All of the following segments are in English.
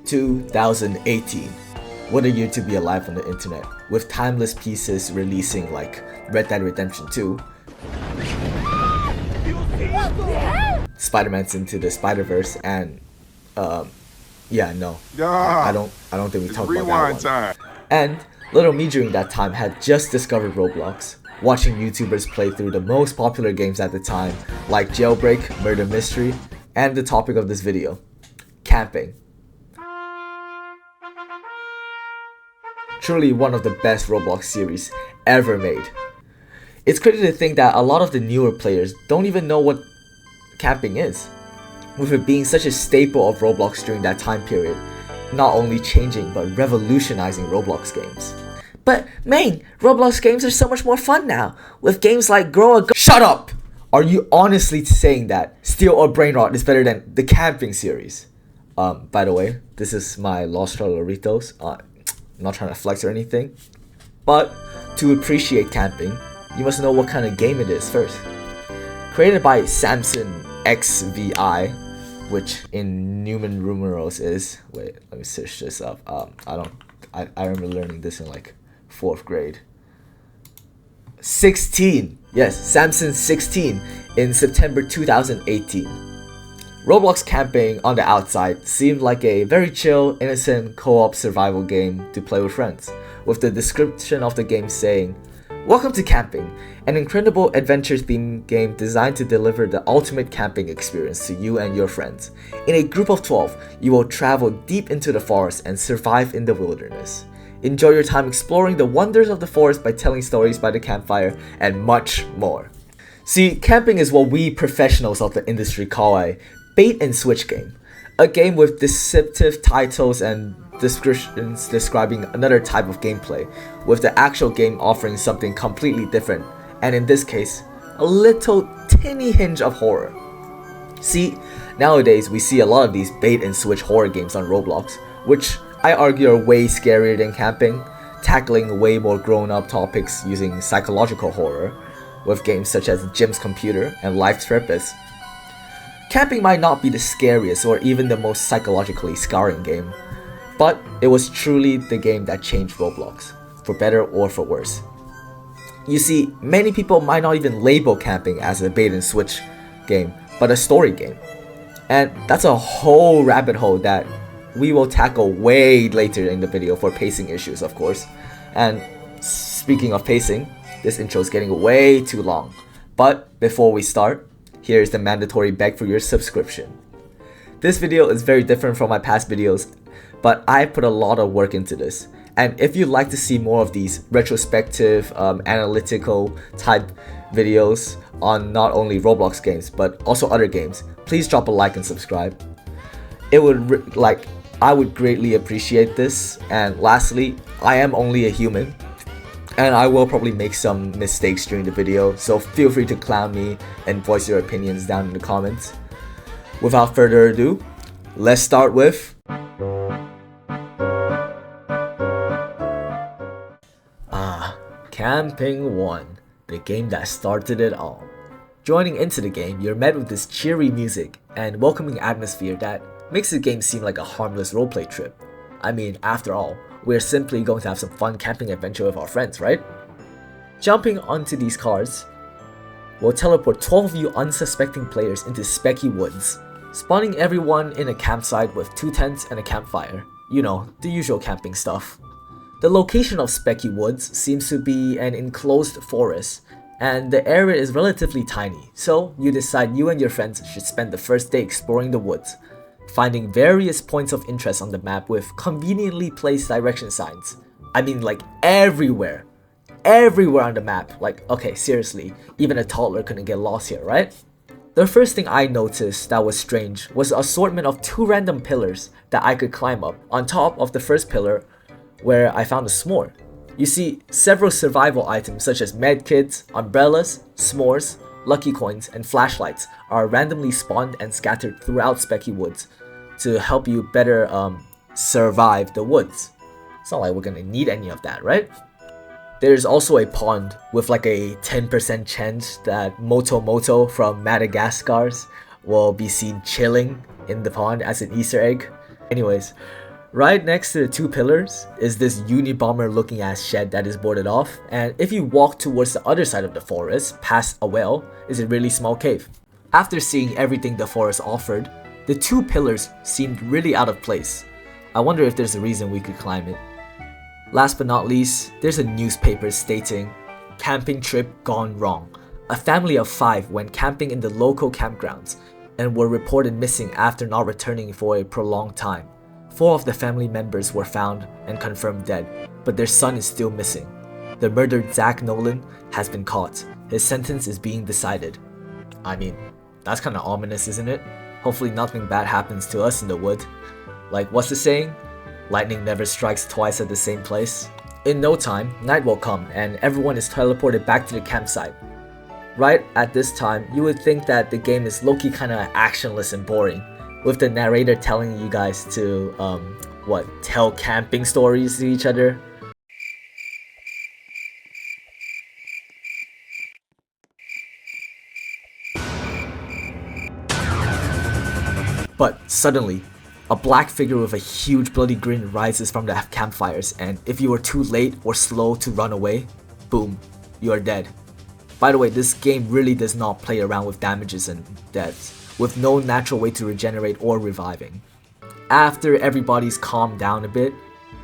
2018. What a year to be alive on the internet, with timeless pieces releasing like Red Dead Redemption 2, Spider-Man's Into the Spider-Verse, and I don't think we talked about that one. And little me during that time had just discovered Roblox, watching YouTubers play through the most popular games at the time, like Jailbreak, Murder Mystery, and the topic of this video, camping. Truly one of the best Roblox series ever made. It's crazy to think that a lot of the newer players don't even know what camping is, with it being such a staple of Roblox during that time period, not only changing but revolutionizing Roblox games. But main, Roblox games are so much more fun now, with games like Shut up! Are you honestly saying that Steel or Brain Rot is better than the camping series? By the way, this is my Los Loritos. I'm not trying to flex or anything, but to appreciate camping, you must know what kind of game it is first. Created by Samson XVI, which in Newman numerals is, wait, let me search this up. I remember learning this in like 4th grade. 16, yes, Samson 16 in September 2018. Roblox Camping on the outside seemed like a very chill, innocent co-op survival game to play with friends, with the description of the game saying, "Welcome to Camping, an incredible adventure-themed game designed to deliver the ultimate camping experience to you and your friends. In a group of 12, you will travel deep into the forest and survive in the wilderness. Enjoy your time exploring the wonders of the forest by telling stories by the campfire, and much more." See, camping is what we professionals of the industry call a bait and switch game. A game with deceptive titles and descriptions describing another type of gameplay, with the actual game offering something completely different, and in this case, a little tinny hinge of horror. See, nowadays we see a lot of these bait and switch horror games on Roblox, which I argue are way scarier than camping, tackling way more grown-up topics using psychological horror, with games such as Jim's Computer and Life Therapist. Camping might not be the scariest or even the most psychologically scarring game, but it was truly the game that changed Roblox, for better or for worse. You see, many people might not even label camping as a bait and switch game, but a story game. And that's a whole rabbit hole that we will tackle way later in the video for pacing issues, of course. And speaking of pacing, this intro is getting way too long. But before we start, here's the mandatory beg for your subscription. This video is very different from my past videos, but I put a lot of work into this. And if you'd like to see more of these retrospective, analytical type videos on not only Roblox games, but also other games, please drop a like and subscribe. I would greatly appreciate this. And lastly, I am only a human, and I will probably make some mistakes during the video, so feel free to clown me and voice your opinions down in the comments. Without further ado, let's start with Camping 1, the game that started it all. Joining into the game, you're met with this cheery music and welcoming atmosphere that makes the game seem like a harmless roleplay trip. I mean, after all, we're simply going to have some fun camping adventure with our friends, right? Jumping onto these cars will teleport 12 of you unsuspecting players into Specky Woods, spawning everyone in a campsite with 2 tents and a campfire. You know, the usual camping stuff. The location of Specky Woods seems to be an enclosed forest, and the area is relatively tiny, so you decide you and your friends should spend the first day exploring the woods, finding various points of interest on the map with conveniently placed direction signs. I mean, like everywhere on the map. Like, okay, seriously, even a toddler couldn't get lost here, right? The first thing I noticed that was strange was the assortment of 2 random pillars that I could climb up. On top of the first pillar, where I found a s'more. You see, several survival items such as medkits, umbrellas, s'mores, lucky coins, and flashlights are randomly spawned and scattered throughout Specky Woods to help you better survive the woods. It's not like we're gonna need any of that, right? There's also a pond with like a 10% chance that Moto from Madagascar will be seen chilling in the pond as an Easter egg. Anyways, Right next to the two pillars is this Unabomber looking ass shed that is boarded off, and if you walk towards the other side of the forest, past a well, is a really small cave. After seeing everything the forest offered, the two pillars seemed really out of place. I wonder if there's a reason we could climb it. Last but not least, there's a newspaper stating, "Camping trip gone wrong. A family of 5 went camping in the local campgrounds and were reported missing after not returning for a prolonged time. 4 of the family members were found and confirmed dead, but their son is still missing. The murdered Zach Nolan has been caught. His sentence is being decided." I mean, that's kinda ominous, isn't it? Hopefully nothing bad happens to us in the wood. Like, what's the saying? Lightning never strikes twice at the same place. In no time, night will come and everyone is teleported back to the campsite. Right at this time, you would think that the game is low-key kinda actionless and boring, with the narrator telling you guys to, tell camping stories to each other. But suddenly, a black figure with a huge bloody grin rises from the campfires, and if you were too late or slow to run away, boom, you are dead. By the way, this game really does not play around with damages and deaths, with no natural way to regenerate or reviving. After everybody's calmed down a bit,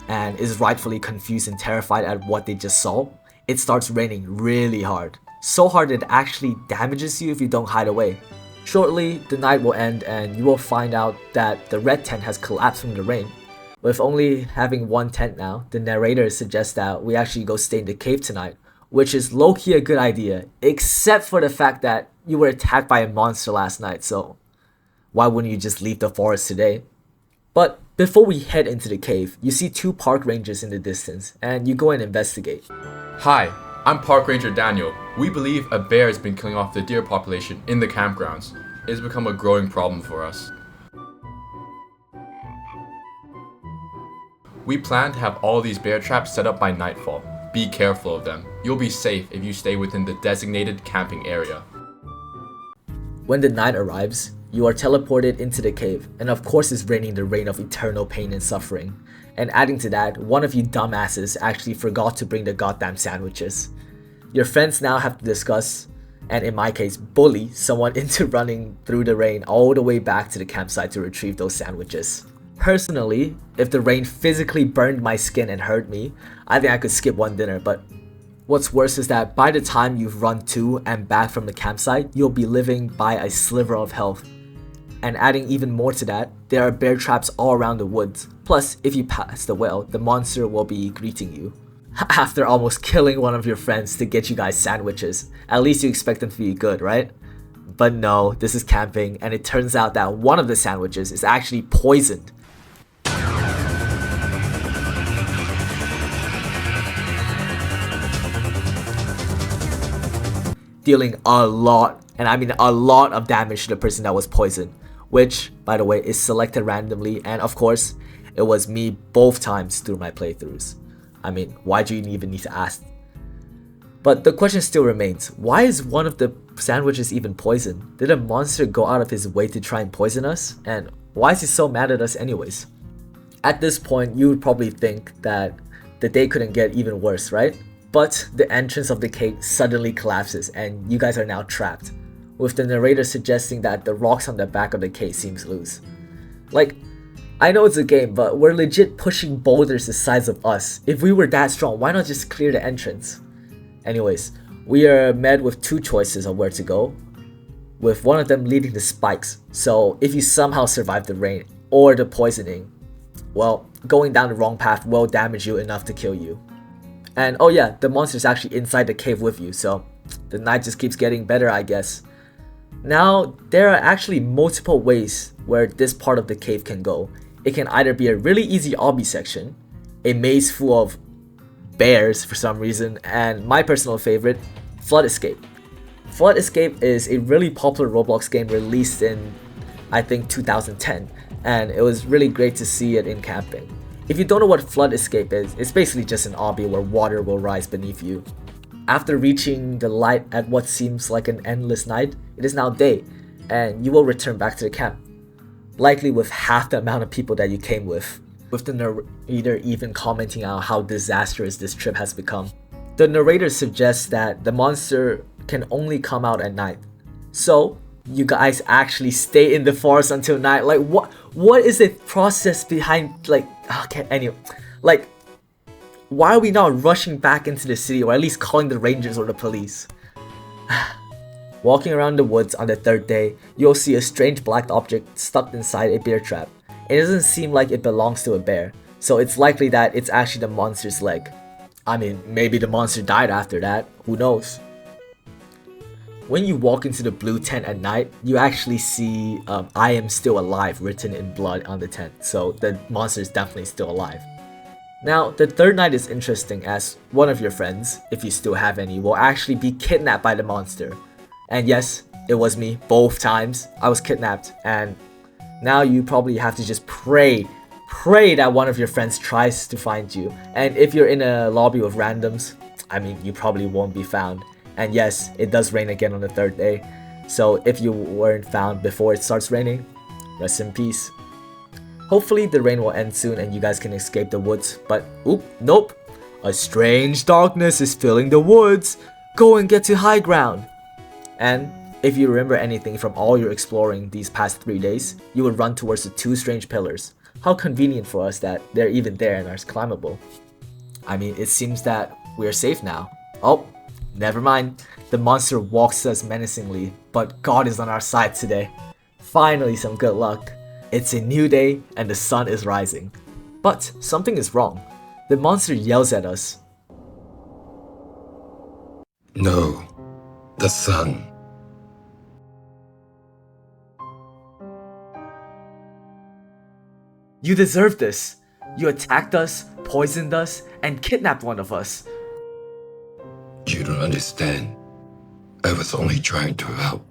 and is rightfully confused and terrified at what they just saw, it starts raining really hard. So hard it actually damages you if you don't hide away. Shortly, the night will end and you will find out that the red tent has collapsed from the rain. With only having one tent now, the narrator suggests that we actually go stay in the cave tonight, which is low-key a good idea, except for the fact that you were attacked by a monster last night, so why wouldn't you just leave the forest today? But before we head into the cave, you see 2 park rangers in the distance, and you go and investigate. Hi, I'm Park Ranger Daniel. We believe a bear has been killing off the deer population in the campgrounds. It has become a growing problem for us. We plan to have all these bear traps set up by nightfall. Be careful of them. You'll be safe if you stay within the designated camping area. When the night arrives, you are teleported into the cave, and of course it's raining the rain of eternal pain and suffering. And adding to that, one of you dumbasses actually forgot to bring the goddamn sandwiches. Your friends now have to discuss, and in my case, bully someone into running through the rain all the way back to the campsite to retrieve those sandwiches. Personally, if the rain physically burned my skin and hurt me, I think I could skip one dinner, but what's worse is that by the time you've run to and back from the campsite, you'll be living by a sliver of health. And adding even more to that, there are bear traps all around the woods. Plus, if you pass the well, the monster will be greeting you. After almost killing one of your friends to get you guys sandwiches, at least you expect them to be good, right? But no, this is camping, and it turns out that one of the sandwiches is actually poisoned. Dealing a lot, and I mean a lot of damage to the person that was poisoned, which, by the way, is selected randomly, and of course, it was me both times through my playthroughs. I mean, why do you even need to ask? But the question still remains, why is one of the sandwiches even poisoned? Did a monster go out of his way to try and poison us? And why is he so mad at us anyways? At this point, you would probably think that the day couldn't get even worse, right? But the entrance of the cave suddenly collapses and you guys are now trapped, with the narrator suggesting that the rocks on the back of the cave seems loose. Like, I know it's a game, but we're legit pushing boulders the size of us. If we were that strong, why not just clear the entrance? Anyways, we are met with 2 choices of where to go, with one of them leading to spikes. So if you somehow survive the rain or the poisoning, well, going down the wrong path will damage you enough to kill you. And oh yeah, the monster's actually inside the cave with you, so the night just keeps getting better, I guess. Now, there are actually multiple ways where this part of the cave can go. It can either be a really easy obby section, a maze full of bears for some reason, and my personal favorite, Flood Escape. Flood Escape is a really popular Roblox game released in, I think, 2010, and it was really great to see it in camping. If you don't know what Flood Escape is, it's basically just an obby where water will rise beneath you. After reaching the light at what seems like an endless night, it is now day, and you will return back to the camp. Likely with half the amount of people that you came with. with the narrator even commenting on how disastrous this trip has become. The narrator suggests that the monster can only come out at night. So, you guys actually stay in the forest until night. Like, what is the process behind, like, okay, anyway. Like, why are we not rushing back into the city, or at least calling the rangers or the police? Walking around the woods on the third day, you'll see a strange black object stuck inside a bear trap. It doesn't seem like it belongs to a bear, so it's likely that it's actually the monster's leg. I mean, maybe the monster died after that, who knows? When you walk into the blue tent at night, you actually see I am still alive written in blood on the tent, so the monster is definitely still alive. Now, the third night is interesting as one of your friends, if you still have any, will actually be kidnapped by the monster. And yes, it was me, both times. I was kidnapped, and now you probably have to just pray that one of your friends tries to find you. And if you're in a lobby with randoms, I mean, you probably won't be found. And yes, it does rain again on the third day. So if you weren't found before it starts raining, rest in peace. Hopefully the rain will end soon and you guys can escape the woods, but nope. A strange darkness is filling the woods. Go and get to high ground. And if you remember anything from all your exploring these past 3 days, you would run towards the two strange pillars. How convenient for us that they're even there and are climbable. I mean, it seems that we're safe now. Oh, never mind. The monster walks us menacingly, but God is on our side today. Finally, some good luck. It's a new day and the sun is rising. But something is wrong. The monster yells at us. No, the sun. You deserve this. You attacked us, poisoned us, and kidnapped one of us. You don't understand. I was only trying to help.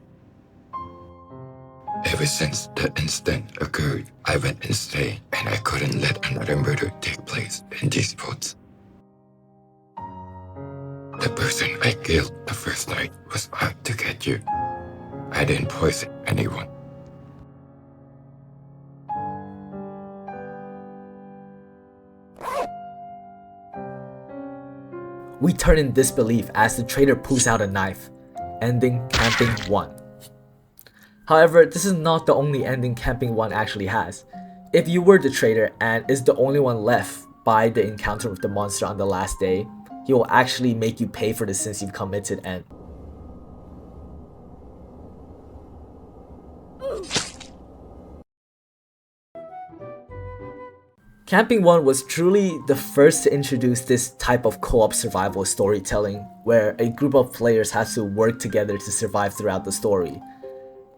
Ever since the incident occurred, I went insane and I couldn't let another murder take place in these woods. The person I killed the first night was out to get you. I didn't poison anyone. We turn in disbelief as the trader pulls out a knife, ending Camping 1. However, this is not the only ending Camping 1 actually has. If you were the trader and is the only one left by the encounter with the monster on the last day, he will actually make you pay for the sins you've committed and... Camping 1 was truly the first to introduce this type of co-op survival storytelling, where a group of players has to work together to survive throughout the story.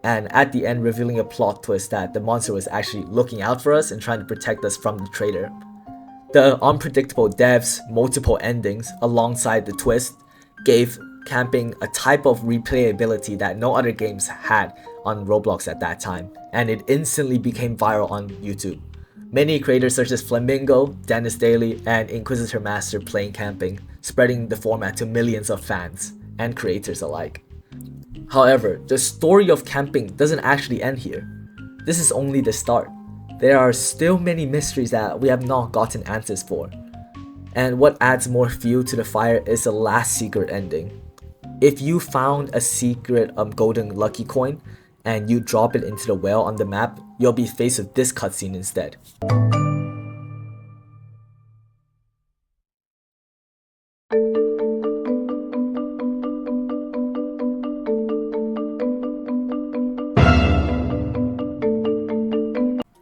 And at the end revealing a plot twist that the monster was actually looking out for us and trying to protect us from the traitor. The unpredictable devs, multiple endings, alongside the twist, gave Camping a type of replayability that no other games had on Roblox at that time, and it instantly became viral on YouTube. Many creators such as Flamingo, Dennis Daly, and Inquisitor Master playing Camping, spreading the format to millions of fans and creators alike. However, the story of Camping doesn't actually end here. This is only the start. There are still many mysteries that we have not gotten answers for. And what adds more fuel to the fire is the last secret ending. If you found a secret golden lucky coin and you drop it into the well on the map, you'll be faced with this cutscene instead.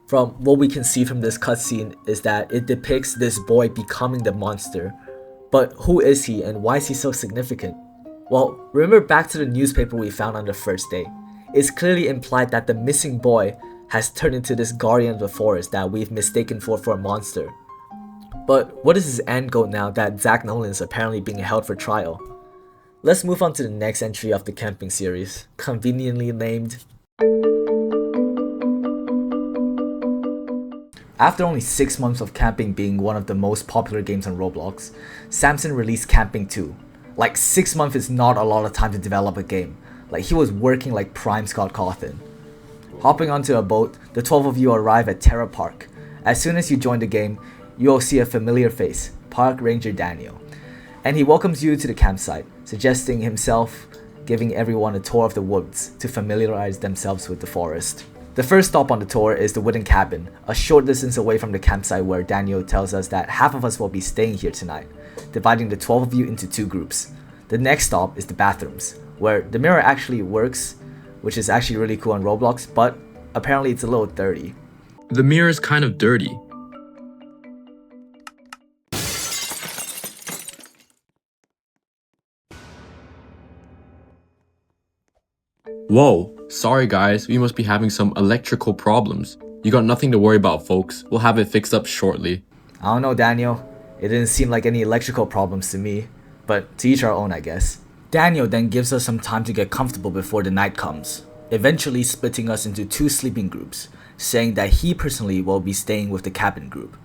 From what we can see from this cutscene is that it depicts this boy becoming the monster. But who is he and why is he so significant? Well, remember back to the newspaper we found on the first day. It's clearly implied that the missing boy has turned into this guardian of the forest that we've mistaken for a monster. But what is his end goal now that Zach Nolan is apparently being held for trial? Let's move on to the next entry of the Camping series, conveniently named... After only 6 months of Camping being one of the most popular games on Roblox, Samson released Camping 2. Like 6 months is not a lot of time to develop a game. Like he was working like prime Scott Cawthon. Hopping onto a boat, the 12 of you arrive at Terra Park, As soon as you join the game, you'll see a familiar face, Park Ranger Daniel. And he welcomes you to the campsite, suggesting himself giving everyone a tour of the woods to familiarize themselves with the forest. The first stop on the tour is the wooden cabin, a short distance away from the campsite where Daniel tells us that half of us will be staying here tonight, dividing the 12 of you into 2 groups. The next stop is the bathrooms, where the mirror actually works, which is actually really cool on Roblox, but apparently it's a little dirty. The mirror is kind of dirty. Whoa, sorry guys, we must be having some electrical problems. You got nothing to worry about, folks. We'll have it fixed up shortly. I don't know, Daniel. It didn't seem like any electrical problems to me, but to each our own, I guess. Daniel then gives us some time to get comfortable before the night comes, eventually splitting us into 2 sleeping groups, saying that he personally will be staying with the cabin group.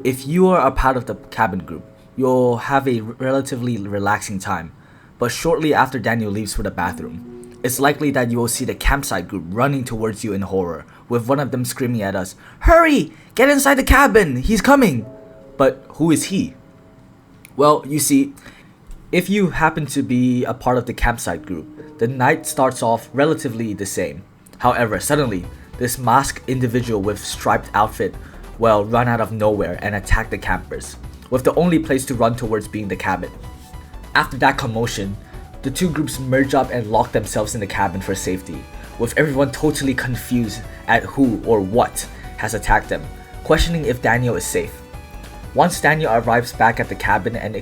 If you are a part of the cabin group, you'll have a relatively relaxing time, but shortly after Daniel leaves for the bathroom, it's likely that you will see the campsite group running towards you in horror, with one of them screaming at us, "Hurry! Get inside the cabin! He's coming!" But who is he? Well, you see, if you happen to be a part of the campsite group, the night starts off relatively the same. However, suddenly, this masked individual with striped outfit will run out of nowhere and attack the campers, with the only place to run towards being the cabin. After that commotion, the 2 groups merge up and lock themselves in the cabin for safety, with everyone totally confused at who or what has attacked them, questioning if Daniel is safe. Once Daniel arrives back at the cabin and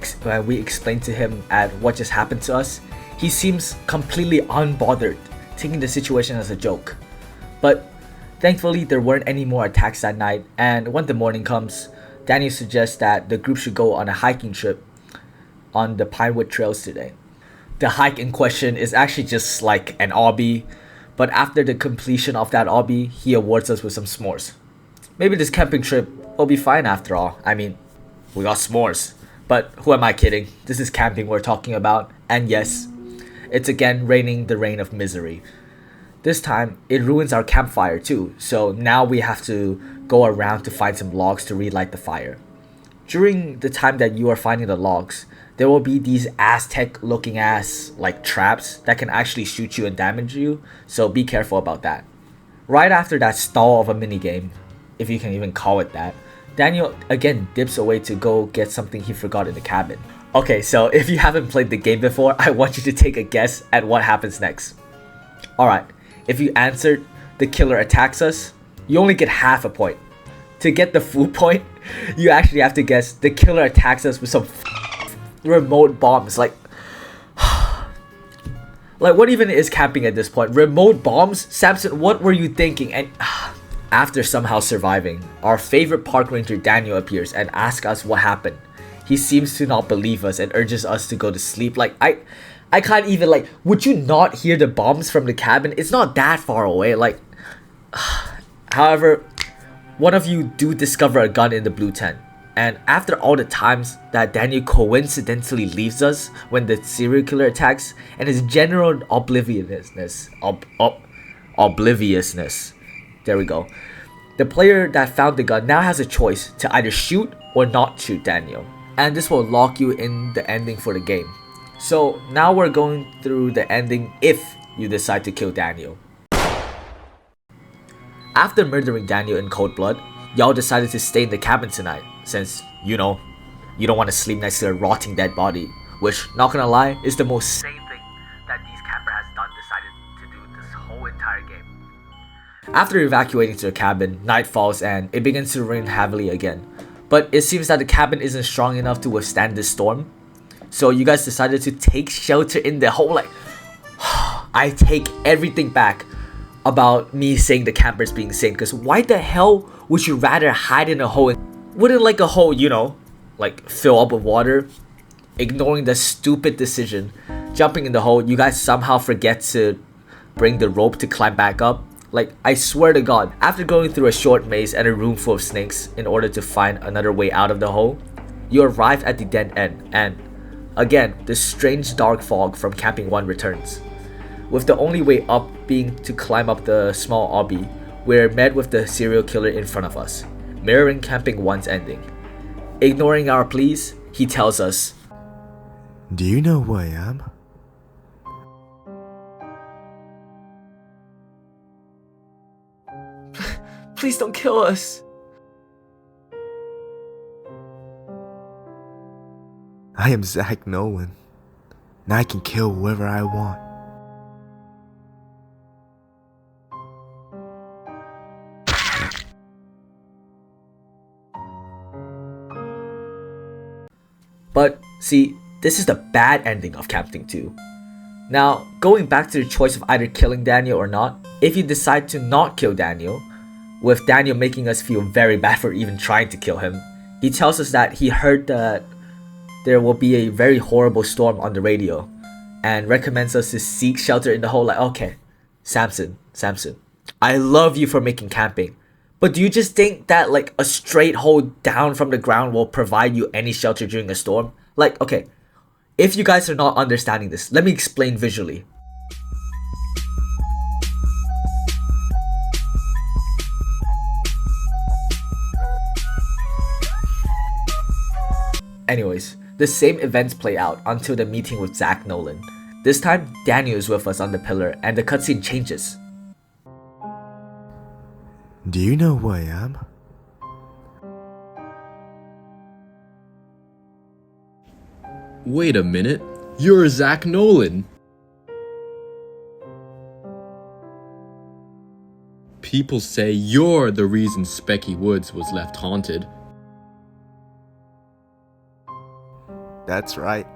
we explain to him at what just happened to us, he seems completely unbothered, taking the situation as a joke. But thankfully there weren't any more attacks that night, and when the morning comes, Daniel suggests that the group should go on a hiking trip on the Pinewood Trails today. The hike in question is actually just like an obby, but after the completion of that obby, he awards us with some s'mores. Maybe this camping trip will be fine after all. I mean, we got s'mores. But who am I kidding? This is camping we're talking about, and yes, it's again raining the rain of misery. This time, it ruins our campfire too, so now we have to go around to find some logs to relight the fire. During the time that you are finding the logs, there will be these Aztec looking ass like traps that can actually shoot you and damage you, so be careful about that. Right after that stall of a minigame, if you can even call it that, Daniel again dips away to go get something he forgot in the cabin. Okay, so if you haven't played the game before, I want you to take a guess at what happens next. Alright, if you answered the killer attacks us, you only get half a point. To get the full point, you actually have to guess the killer attacks us with some remote bombs. Like what even is camping at this point? Remote bombs? Samson, what were you thinking? And after somehow surviving, our favorite park ranger Daniel appears and asks us what happened. He seems to not believe us and urges us to go to sleep. Like I can't even, like, would you not hear the bombs from the cabin? It's not that far away. Like however, one of you do discover a gun in the blue tent. And after all the times that Daniel coincidentally leaves us when the serial killer attacks, and his general obliviousness, there we go. The player that found the gun now has a choice to either shoot or not shoot Daniel. And this will lock you in the ending for the game. So now we're going through the ending if you decide to kill Daniel. After murdering Daniel in cold blood, y'all decided to stay in the cabin tonight, since, you know, you don't want to sleep next to a rotting dead body, which, not gonna lie, is the most sane thing that these camper has decided to do this whole entire game. After evacuating to the cabin, night falls and it begins to rain heavily again. But it seems that the cabin isn't strong enough to withstand this storm, so you guys decided to take shelter in the hole. Like, I take everything back about me saying the campers being sane, because why the hell would you rather hide in a hole? Wouldn't like a hole, you know, like fill up with water? Ignoring the stupid decision, jumping in the hole, you guys somehow forget to bring the rope to climb back up. Like, I swear to God, after going through a short maze and a room full of snakes in order to find another way out of the hole, you arrive at the dead end, and again, the strange dark fog from Camping 1 returns. With the only way up being to climb up the small obby, we're met with the serial killer in front of us. mirroring Camping 1's ending. Ignoring our pleas, he tells us, Do you know who I am? Please don't kill us. I am Zach Nolan, and I can kill whoever I want. But see, this is the bad ending of Camping 2. Now, going back to the choice of either killing Daniel or not, if you decide to not kill Daniel, with Daniel making us feel very bad for even trying to kill him, he tells us that he heard that there will be a very horrible storm on the radio and recommends us to seek shelter in the hole. Like, okay, Samson, I love you for making camping, but do you just think that like a straight hole down from the ground will provide you any shelter during a storm? Like, okay, if you guys are not understanding this, let me explain visually. Anyways, the same events play out until the meeting with Zach Nolan. This time, Daniel is with us on the pillar and the cutscene changes. Do you know who I am? Wait a minute, you're Zach Nolan. People say you're the reason Specky Woods was left haunted. That's right.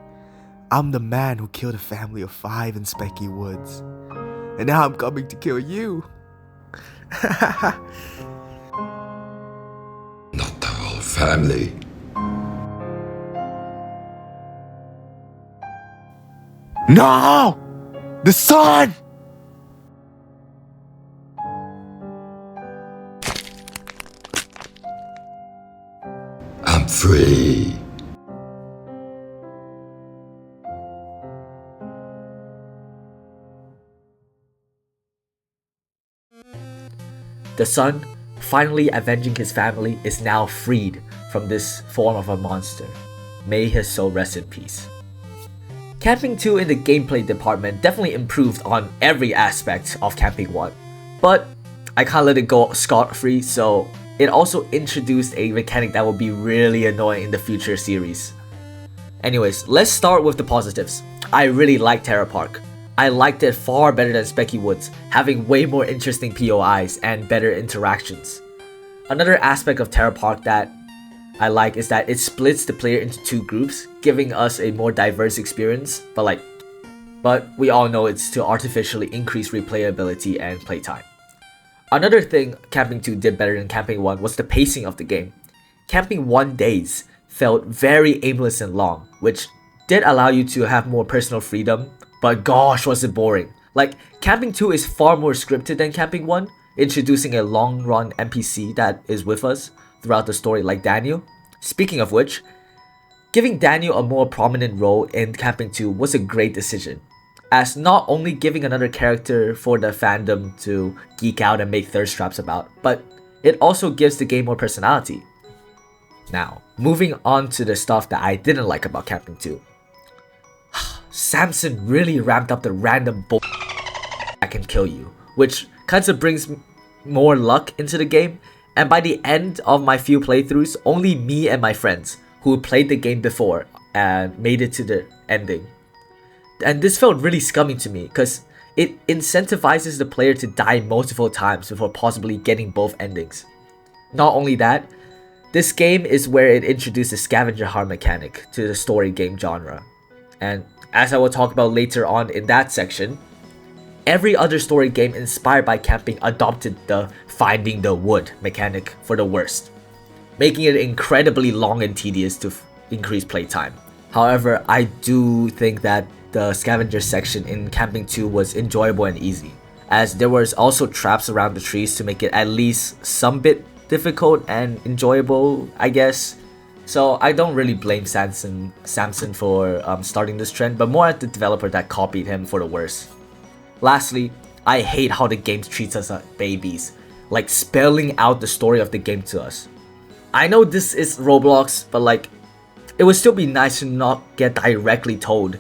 I'm the man who killed a family of 5 in Specky Woods. And now I'm coming to kill you. Not the whole family. No! The sun! I'm free. The son, finally avenging his family, is now freed from this form of a monster. May his soul rest in peace. Camping 2 in the gameplay department definitely improved on every aspect of Camping 1, but I can't let it go scot-free, so it also introduced a mechanic that will be really annoying in the future series. Anyways, let's start with the positives. I really like Terra Park. I liked it far better than Specky Woods, having way more interesting POIs and better interactions. Another aspect of Terra Park that I like is that it splits the player into 2 groups, giving us a more diverse experience, but we all know it's to artificially increase replayability and playtime. Another thing Camping 2 did better than Camping 1 was the pacing of the game. Camping 1 days felt very aimless and long, which did allow you to have more personal freedom, but gosh was it boring. Like, Camping 2 is far more scripted than Camping 1, introducing a long-run NPC that is with us throughout the story like Daniel. Speaking of which, giving Daniel a more prominent role in Camping 2 was a great decision, as not only giving another character for the fandom to geek out and make thirst traps about, but it also gives the game more personality. Now, moving on to the stuff that I didn't like about Camping 2. Samson really ramped up the random bull that can kill you, which kinda brings more luck into the game, and by the end of my few playthroughs, only me and my friends who played the game before and made it to the ending. And this felt really scummy to me, because it incentivizes the player to die multiple times before possibly getting both endings. Not only that, this game is where it introduces scavenger hunt mechanic to the story game genre. And as I will talk about later on in that section, every other story game inspired by camping adopted the finding the wood mechanic for the worst, making it incredibly long and tedious to increase playtime. However, I do think that the scavenger section in Camping 2 was enjoyable and easy, as there was also traps around the trees to make it at least some bit difficult and enjoyable, I guess. So I don't really blame Samson for starting this trend, but more at the developer that copied him for the worst. Lastly, I hate how the game treats us like babies, like spelling out the story of the game to us. I know this is Roblox, but like, it would still be nice to not get directly told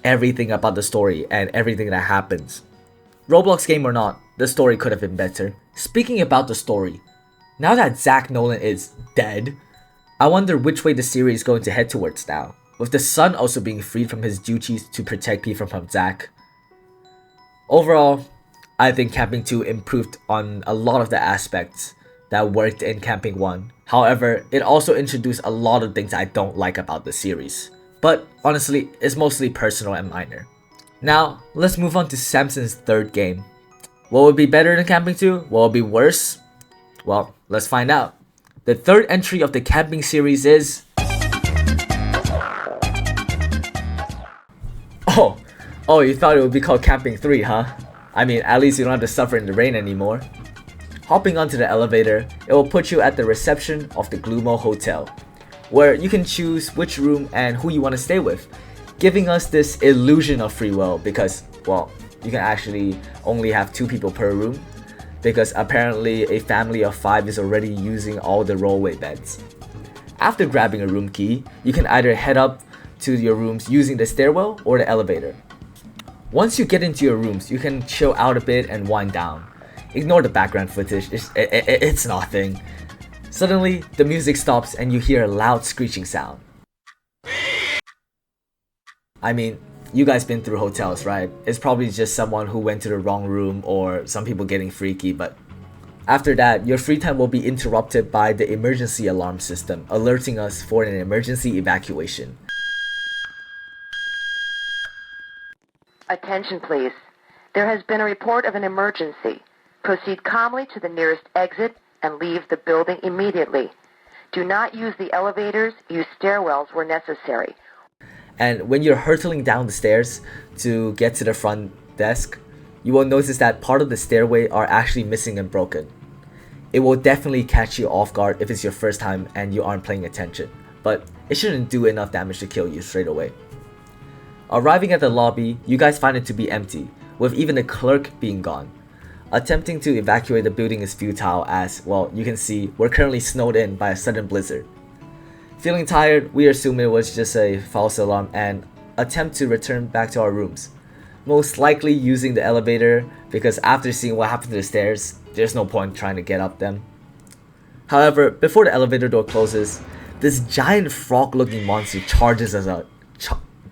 everything about the story and everything that happens. Roblox game or not, the story could have been better. Speaking about the story, now that Zach Nolan is dead, I wonder which way the series is going to head towards now, with the son also being freed from his duties to protect people from Zach. Overall, I think Camping 2 improved on a lot of the aspects that worked in Camping 1. However, it also introduced a lot of things I don't like about the series. But honestly, it's mostly personal and minor. Now, let's move on to Samson's third game. What would be better than Camping 2? What would be worse? Well, let's find out. The third entry of the Camping series is... Oh, you thought it would be called Camping 3, huh? I mean, at least you don't have to suffer in the rain anymore. Hopping onto the elevator, it will put you at the reception of the Glumo Hotel, where you can choose which room and who you want to stay with, giving us this illusion of free will because, well, you can actually only have 2 people per room, because apparently a family of 5 is already using all the rollaway beds. After grabbing a room key, you can either head up to your rooms using the stairwell or the elevator. Once you get into your rooms, you can chill out a bit and wind down. Ignore the background footage, it's nothing. Suddenly, the music stops and you hear a loud screeching sound. I mean, you guys been through hotels, right? It's probably just someone who went to the wrong room or some people getting freaky, but after that, your free time will be interrupted by the emergency alarm system, alerting us for an emergency evacuation. Attention please. There has been a report of an emergency. Proceed calmly to the nearest exit and leave the building immediately. Do not use the elevators, use stairwells where necessary. And when you're hurtling down the stairs to get to the front desk, you will notice that part of the stairway are actually missing and broken. It will definitely catch you off guard if it's your first time and you aren't paying attention, but it shouldn't do enough damage to kill you straight away. Arriving at the lobby, you guys find it to be empty, with even the clerk being gone. Attempting to evacuate the building is futile as, well, you can see we're currently snowed in by a sudden blizzard. Feeling tired, we assume it was just a false alarm and attempt to return back to our rooms. Most likely using the elevator because after seeing what happened to the stairs, there's no point trying to get up them. However, before the elevator door closes, this giant frog looking monster charges us out.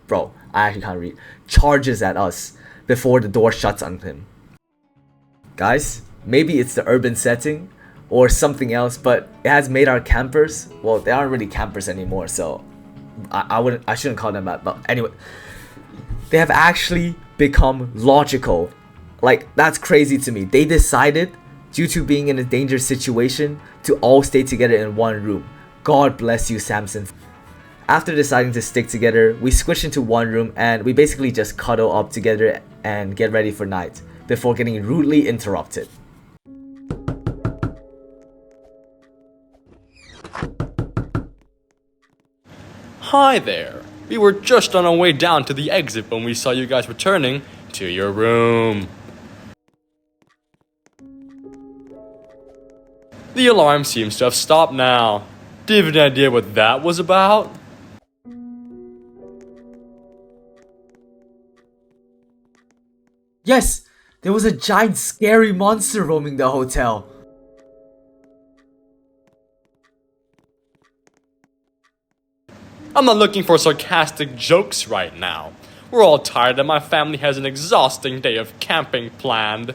Bro, I actually can't read. Charges at us before the door shuts on him. Guys, maybe it's the urban setting or something else, but it has made our campers, well, they aren't really campers anymore, so I shouldn't call them that, but anyway, they have actually become logical. Like, that's crazy to me. They decided, due to being in a dangerous situation, to all stay together in one room. God bless you, Samson. After deciding to stick together, we squish into one room and we basically just cuddle up together and get ready for night, before getting rudely interrupted. Hi there. We were just on our way down to the exit when we saw you guys returning to your room. The alarm seems to have stopped now. Do you have any idea what that was about? Yes, there was a giant scary monster roaming the hotel. I'm not looking for sarcastic jokes right now. We're all tired and my family has an exhausting day of camping planned.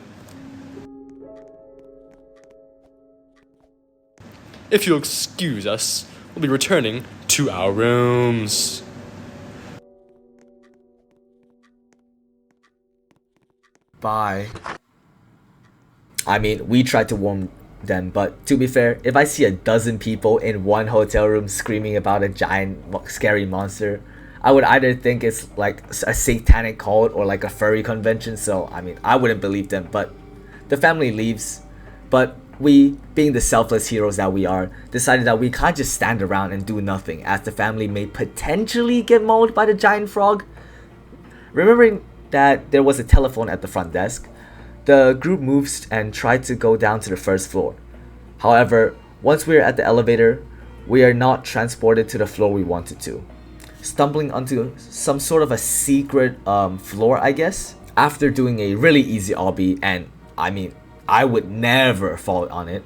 If you'll excuse us, we'll be returning to our rooms. Bye. I mean, we tried to warn them, but to be fair, if I see a dozen people in one hotel room screaming about a giant scary monster, I would either think it's like a satanic cult or like a furry convention, so I mean, I wouldn't believe them, but the family leaves. But we, being the selfless heroes that we are, decided that we can't just stand around and do nothing as the family may potentially get mauled by the giant frog. Remembering that there was a telephone at the front desk, the group moves and tried to go down to the first floor. However, Once we're at the elevator, we are not transported to the floor we wanted to, stumbling onto some sort of a secret floor, I guess. After doing a really easy obby, and I mean, I would never fall on it.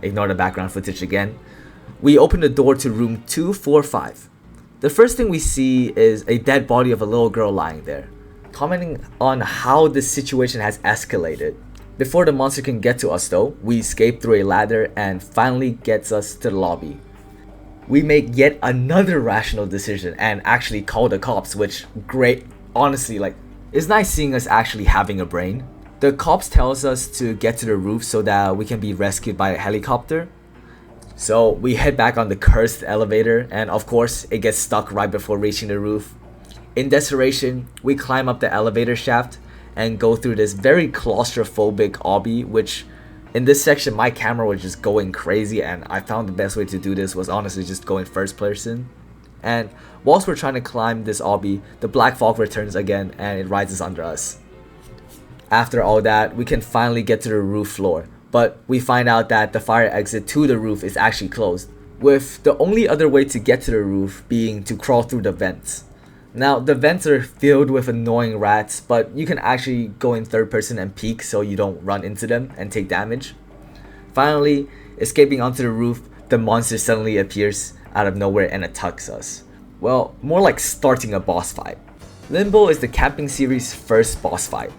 Ignore the background footage again. We open the door to room 245. The first thing we see is a dead body of a little girl lying there, commenting on how the situation has escalated. Before the monster can get to us though, we escape through a ladder and finally gets us to the lobby. We make yet another rational decision and actually call the cops, which great, honestly, like, it's nice seeing us actually having a brain. The cops tells us to get to the roof so that we can be rescued by a helicopter. So we head back on the cursed elevator, and of course it gets stuck right before reaching the roof. In desperation, we climb up the elevator shaft and go through this very claustrophobic obby, which in this section my camera was just going crazy, and I found the best way to do this was honestly just going first person. And whilst we're trying to climb this obby, the black fog returns again and it rises under us. After all that, we can finally get to the roof floor, but we find out that the fire exit to the roof is actually closed, with the only other way to get to the roof being to crawl through the vents. Now, the vents are filled with annoying rats, but you can actually go in third person and peek so you don't run into them and take damage. Finally, escaping onto the roof, the monster suddenly appears out of nowhere and attacks us. Well, more like starting a boss fight. Limbo is the camping series' first boss fight,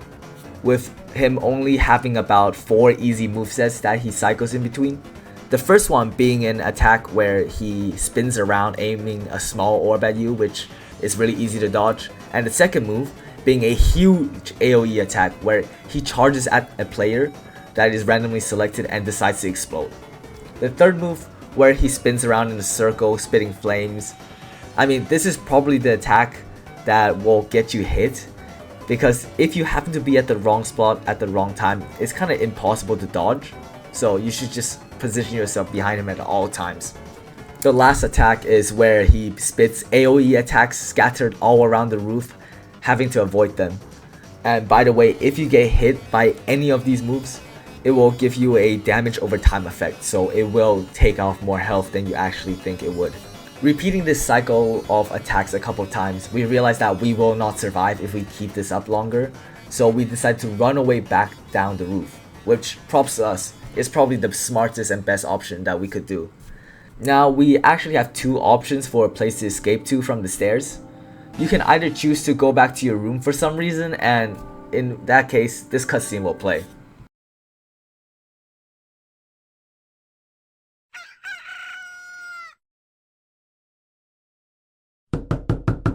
with him only having about 4 easy movesets that he cycles in between. The first one being an attack where he spins around aiming a small orb at you, which is really easy to dodge, and the second move being a huge AoE attack where he charges at a player that is randomly selected and decides to explode. The third move where he spins around in a circle spitting flames. I mean, this is probably the attack that will get you hit, because if you happen to be at the wrong spot at the wrong time, it's kind of impossible to dodge, so you should just position yourself behind him at all times. The last attack is where he spits AoE attacks scattered all around the roof, having to avoid them. And by the way, if you get hit by any of these moves, it will give you a damage over time effect, so it will take off more health than you actually think it would. Repeating this cycle of attacks a couple times, we realize that we will not survive if we keep this up longer, so we decide to run away back down the roof, which, props to us, is probably the smartest and best option that we could do. Now, we actually have 2 options for a place to escape to from the stairs. You can either choose to go back to your room for some reason, and in that case, this cutscene will play.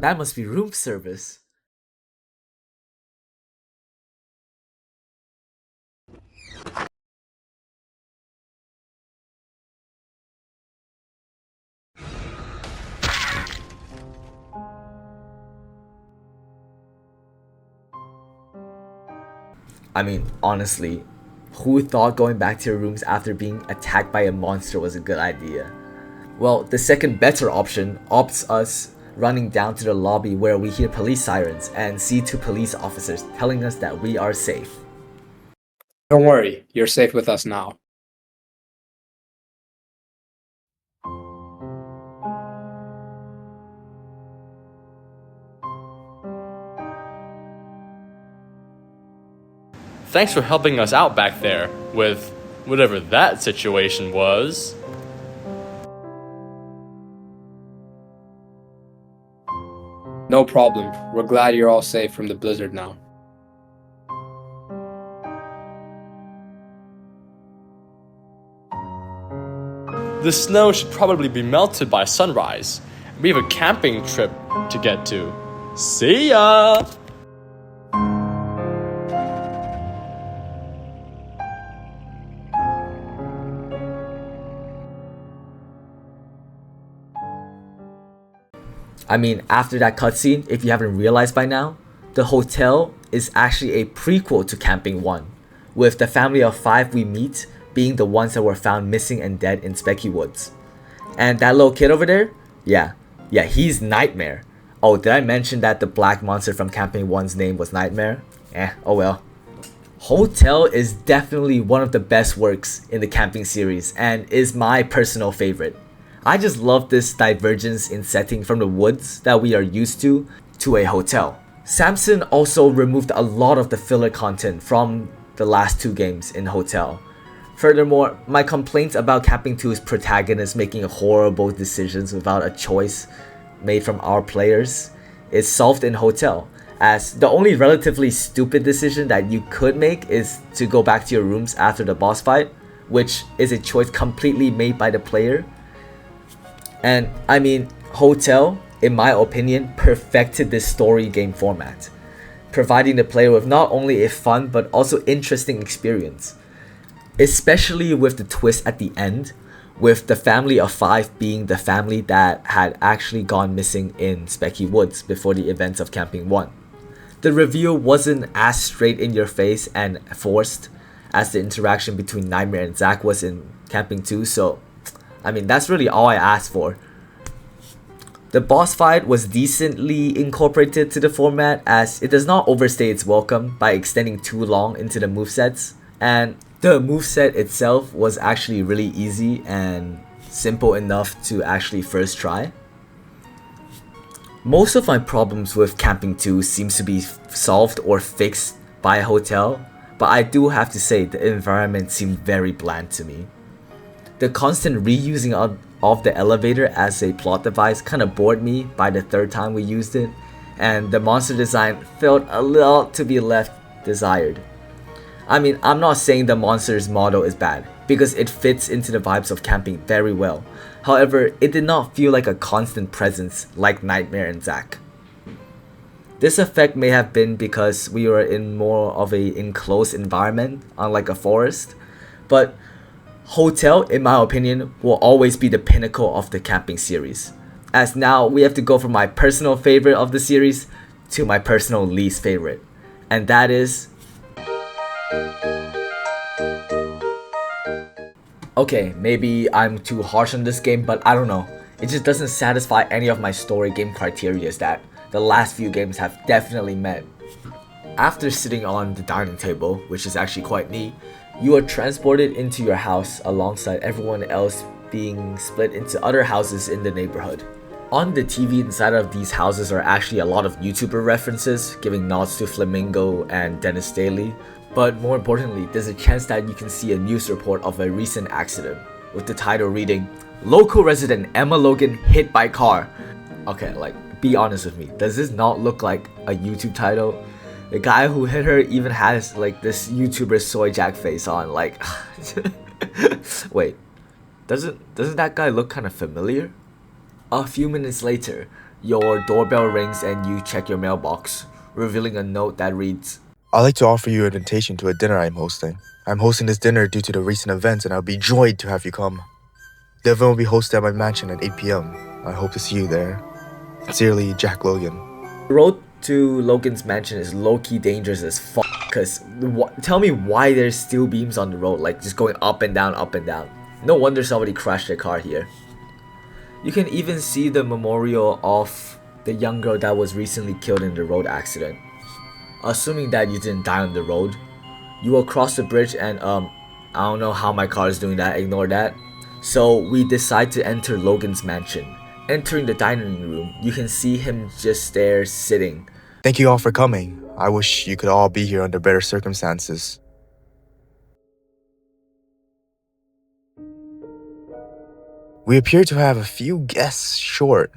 That must be room service. I mean, honestly, who thought going back to your rooms after being attacked by a monster was a good idea? Well, the second better option opts us running down to the lobby where we hear police sirens and see 2 police officers telling us that we are safe. Don't worry, you're safe with us now. Thanks for helping us out back there with whatever that situation was. No problem. We're glad you're all safe from the blizzard now. The snow should probably be melted by sunrise. We have a camping trip to get to. See ya! I mean, after that cutscene, if you haven't realized by now, the hotel is actually a prequel to Camping 1, with the family of 5 we meet being the ones that were found missing and dead in Specky Woods. And that little kid over there? Yeah, he's Nightmare. Oh, did I mention that the black monster from Camping 1's name was Nightmare? Oh well. Hotel is definitely one of the best works in the camping series and is my personal favorite. I just love this divergence in setting from the woods that we are used to a hotel. Samson also removed a lot of the filler content from the last two games in Hotel. Furthermore, my complaints about Camping 2's protagonist making horrible decisions without a choice made from our players is solved in Hotel, as the only relatively stupid decision that you could make is to go back to your rooms after the boss fight, which is a choice completely made by the player. And I mean, Hotel, in my opinion, perfected this story game format, providing the player with not only a fun but also interesting experience. Especially with the twist at the end, with the family of 5 being the family that had actually gone missing in Specky Woods before the events of Camping 1. The reveal wasn't as straight in your face and forced as the interaction between Nightmare and Zach was in Camping 2, so I mean, that's really all I asked for. The boss fight was decently incorporated to the format, as it does not overstay its welcome by extending too long into the movesets, and the moveset itself was actually really easy and simple enough to actually first try. Most of my problems with Camping 2 seems to be solved or fixed by Hotel, but I do have to say the environment seemed very bland to me. The constant reusing of the elevator as a plot device kind of bored me by the third time we used it, and the monster design felt a little to be left desired. I mean, I'm not saying the monster's model is bad, because it fits into the vibes of camping very well. However, it did not feel like a constant presence like Nightmare and Zack. This effect may have been because we were in more of a enclosed environment, unlike a forest, but Hotel, in my opinion, will always be the pinnacle of the camping series, as now we have to go from my personal favorite of the series to my personal least favorite, and that is... Okay, maybe I'm too harsh on this game, but I don't know. It just doesn't satisfy any of my story game criteria that the last few games have definitely met. After sitting on the dining table, which is actually quite neat, you are transported into your house alongside everyone else being split into other houses in the neighborhood. On the TV inside of these houses are actually a lot of YouTuber references, giving nods to Flamingo and Dennis Daly, but more importantly, there's a chance that you can see a news report of a recent accident, with the title reading, "Local resident Emma Logan hit by car." Okay, like, be honest with me, does this not look like a YouTube title? The guy who hit her even has like this YouTuber soy jack face on, like wait, doesn't that guy look kind of familiar? A few minutes later, your doorbell rings and you check your mailbox, revealing a note that reads, I'd like to offer you an invitation to a dinner I'm hosting. I'm hosting this dinner due to the recent events, and I'll be joyed to have you come. The event will be hosted at my mansion at 8 p.m. I hope to see you there. Sincerely, Jack Logan. The road to Logan's mansion is low-key dangerous as fuck, cause tell me why there's steel beams on the road, like just going up and down, up and down. No wonder somebody crashed their car here. You can even see the memorial of the young girl that was recently killed in the road accident. Assuming that you didn't die on the road, you will cross the bridge and I don't know how my car is doing that, ignore that. So we decide to enter Logan's mansion. Entering the dining room, you can see him just there sitting. Thank you all for coming. I wish you could all be here under better circumstances. We appear to have a few guests short.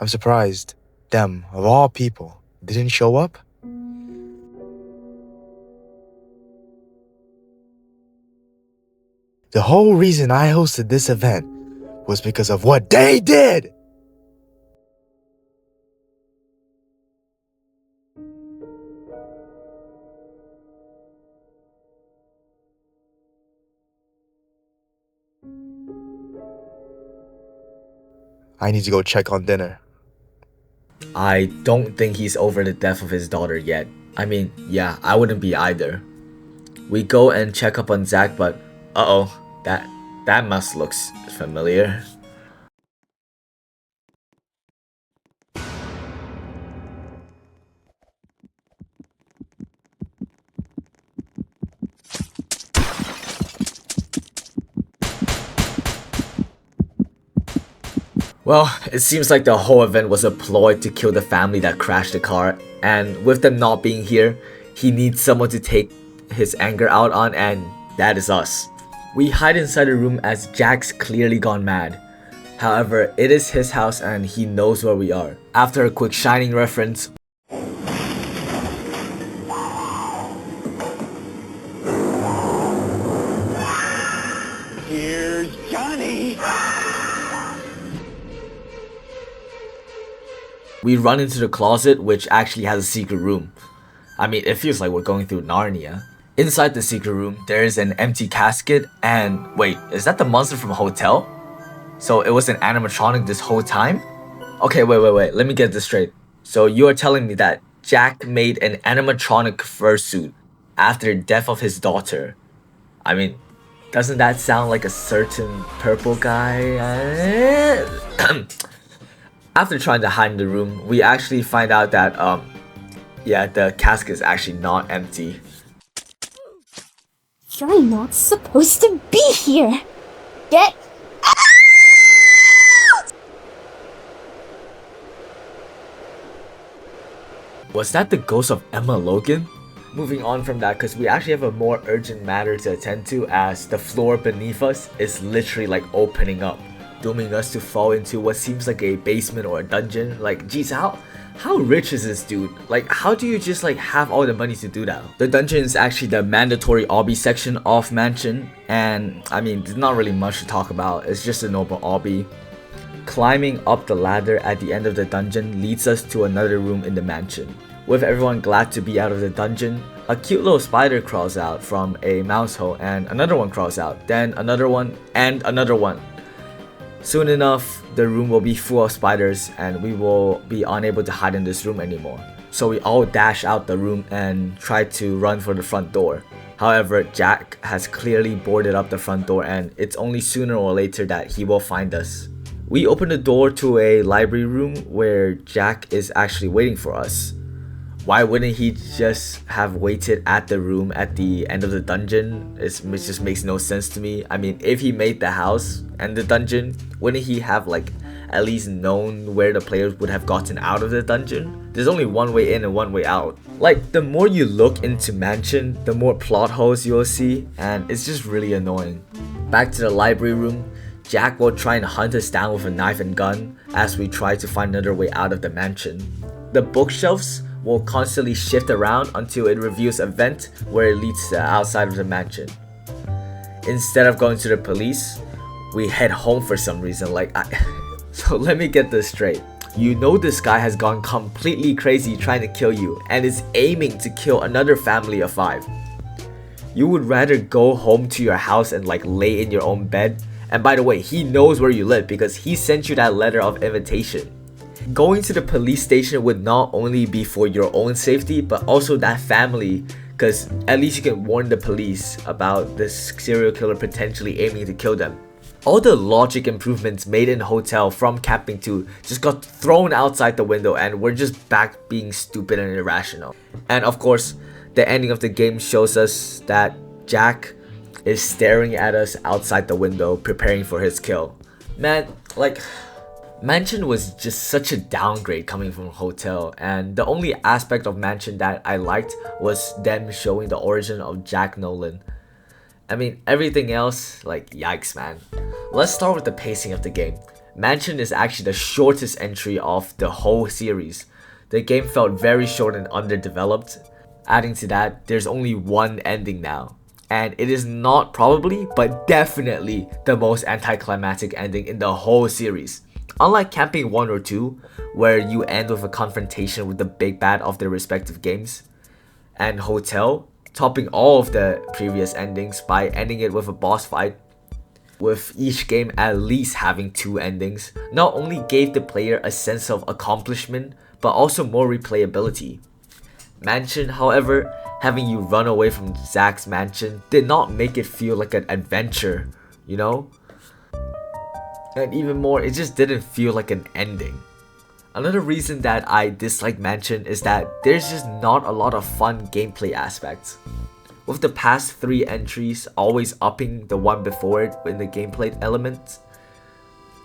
I'm surprised them, of all people, didn't show up. The whole reason I hosted this event was because of what they did! I need to go check on dinner. I don't think he's over the death of his daughter yet. I mean, yeah, I wouldn't be either. We go and check up on Zach, but uh-oh, that must looks familiar. Well, it seems like the whole event was a ploy to kill the family that crashed the car, and with them not being here, he needs someone to take his anger out on, and that is us. We hide inside a room as Jack's clearly gone mad. However, it is his house and he knows where we are. After a quick Shining reference, Here's Johnny! we run into the closet, which actually has a secret room. I mean, it feels like we're going through Narnia. Inside the secret room, there is an empty casket, and wait, is that the monster from Hotel? So it was an animatronic this whole time? Okay, wait, let me get this straight. So you are telling me that Jack made an animatronic fursuit after the death of his daughter. I mean, doesn't that sound like a certain purple guy? After trying to hide in the room, we actually find out that, yeah, the casket is actually not empty. You're not supposed to be here! Get Was that the ghost of Emma Logan? Moving on from that, because we actually have a more urgent matter to attend to, as the floor beneath us is literally like opening up, dooming us to fall into what seems like a basement or a dungeon. Like, geez, how rich is this dude? Like, how do you just like have all the money to do that? The dungeon is actually the mandatory obby section of Mansion, and I mean, there's not really much to talk about. It's just a normal obby. Climbing up the ladder at the end of the dungeon leads us to another room in the mansion. With everyone glad to be out of the dungeon, a cute little spider crawls out from a mouse hole, and another one crawls out, then another one, and another one. Soon enough, the room will be full of spiders and we will be unable to hide in this room anymore. So we all dash out the room and try to run for the front door. However, Jack has clearly boarded up the front door, and it's only sooner or later that he will find us. We open the door to a library room where Jack is actually waiting for us. Why wouldn't he just have waited at the room at the end of the dungeon? It just makes no sense to me. I mean, if he made the house and the dungeon, wouldn't he have like at least known where the players would have gotten out of the dungeon? There's only one way in and one way out. Like, the more you look into Mansion, the more plot holes you'll see, and it's just really annoying. Back to the library room, Jack will try and hunt us down with a knife and gun as we try to find another way out of the mansion. The bookshelves will constantly shift around until it reveals a vent where it leads to the outside of the mansion. Instead of going to the police, we head home for some reason. So let me get this straight. You know this guy has gone completely crazy trying to kill you and is aiming to kill another family of 5. You would rather go home to your house and like lay in your own bed? And by the way, he knows where you live because he sent you that letter of invitation. Going to the police station would not only be for your own safety, but also that family, because at least you can warn the police about this serial killer potentially aiming to kill them. All the logic improvements made in Hotel from Camping 2 just got thrown outside the window, and we're just back being stupid and irrational. And of course, the ending of the game shows us that Jack is staring at us outside the window, preparing for his kill. Man, like, Mansion was just such a downgrade coming from Hotel, and the only aspect of Mansion that I liked was them showing the origin of Jack Nolan. I mean, everything else, like, yikes, man. Let's start with the pacing of the game. Mansion is actually the shortest entry of the whole series. The game felt very short and underdeveloped. Adding to that, there's only one ending now. And it is not probably, but definitely the most anticlimactic ending in the whole series. Unlike Camping 1 or 2, where you end with a confrontation with the big bad of their respective games, and Hotel, topping all of the previous endings by ending it with a boss fight, with each game at least having 2 endings, not only gave the player a sense of accomplishment, but also more replayability. Mansion, however, having you run away from Zach's mansion did not make it feel like an adventure, you know? And even more, it just didn't feel like an ending. Another reason that I dislike Mansion is that there's just not a lot of fun gameplay aspects. With the past 3 entries always upping the one before it in the gameplay elements,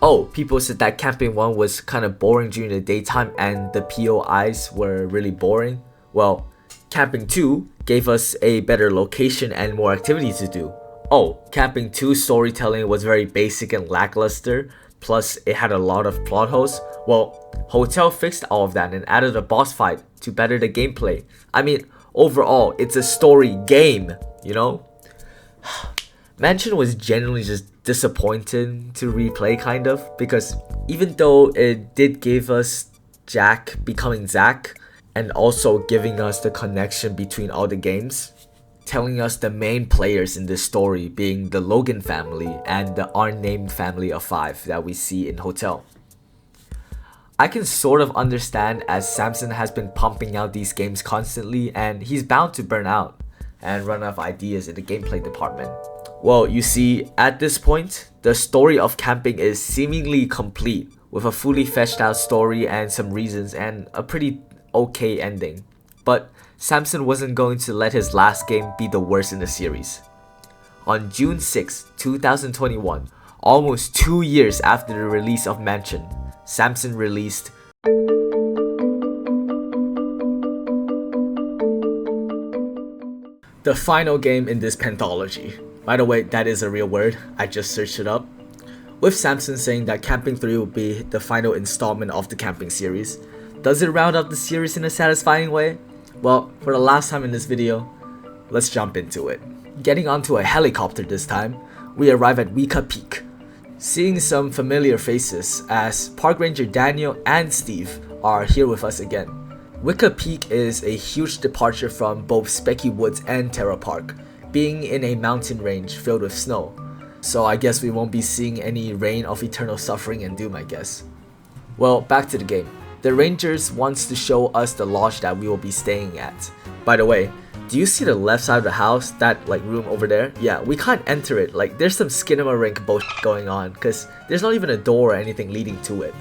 Oh, people said that Camping 1 was kind of boring during the daytime and the POIs were really boring. Well, Camping 2 gave us a better location and more activities to do. Oh, Camping 2 storytelling was very basic and lackluster, plus it had a lot of plot holes. Well, Hotel fixed all of that and added a boss fight to better the gameplay. I mean, overall, it's a story game, you know? Mansion was genuinely just disappointing to replay kind of, because even though it did give us Jack becoming Zach and also giving us the connection between all the games, telling us the main players in this story being the Logan family and the unnamed family of 5 that we see in Hotel. I can sort of understand, as Samson has been pumping out these games constantly and he's bound to burn out and run out of ideas in the gameplay department. Well, you see, at this point, the story of Camping is seemingly complete with a fully fleshed out story and some reasons and a pretty okay ending. But Samson wasn't going to let his last game be the worst in the series. On June 6, 2021, almost 2 years after the release of Mansion, Samson released the final game in this penthology. By the way, that is a real word, I just searched it up. With Samson saying that Camping 3 will be the final installment of the Camping series, does it round up the series in a satisfying way? Well, for the last time in this video, let's jump into it. Getting onto a helicopter this time, we arrive at Weka Peak. Seeing some familiar faces as Park Ranger Daniel and Steve are here with us again. Weka Peak is a huge departure from both Specky Woods and Terra Park, being in a mountain range filled with snow. So I guess we won't be seeing any rain of eternal suffering and doom, I guess. Well, back to the game. The Rangers wants to show us the lodge that we will be staying at. By the way, do you see the left side of the house, that like room over there? Yeah, we can't enter it. Like there's some skinamarink bullshit going on because there's not even a door or anything leading to it.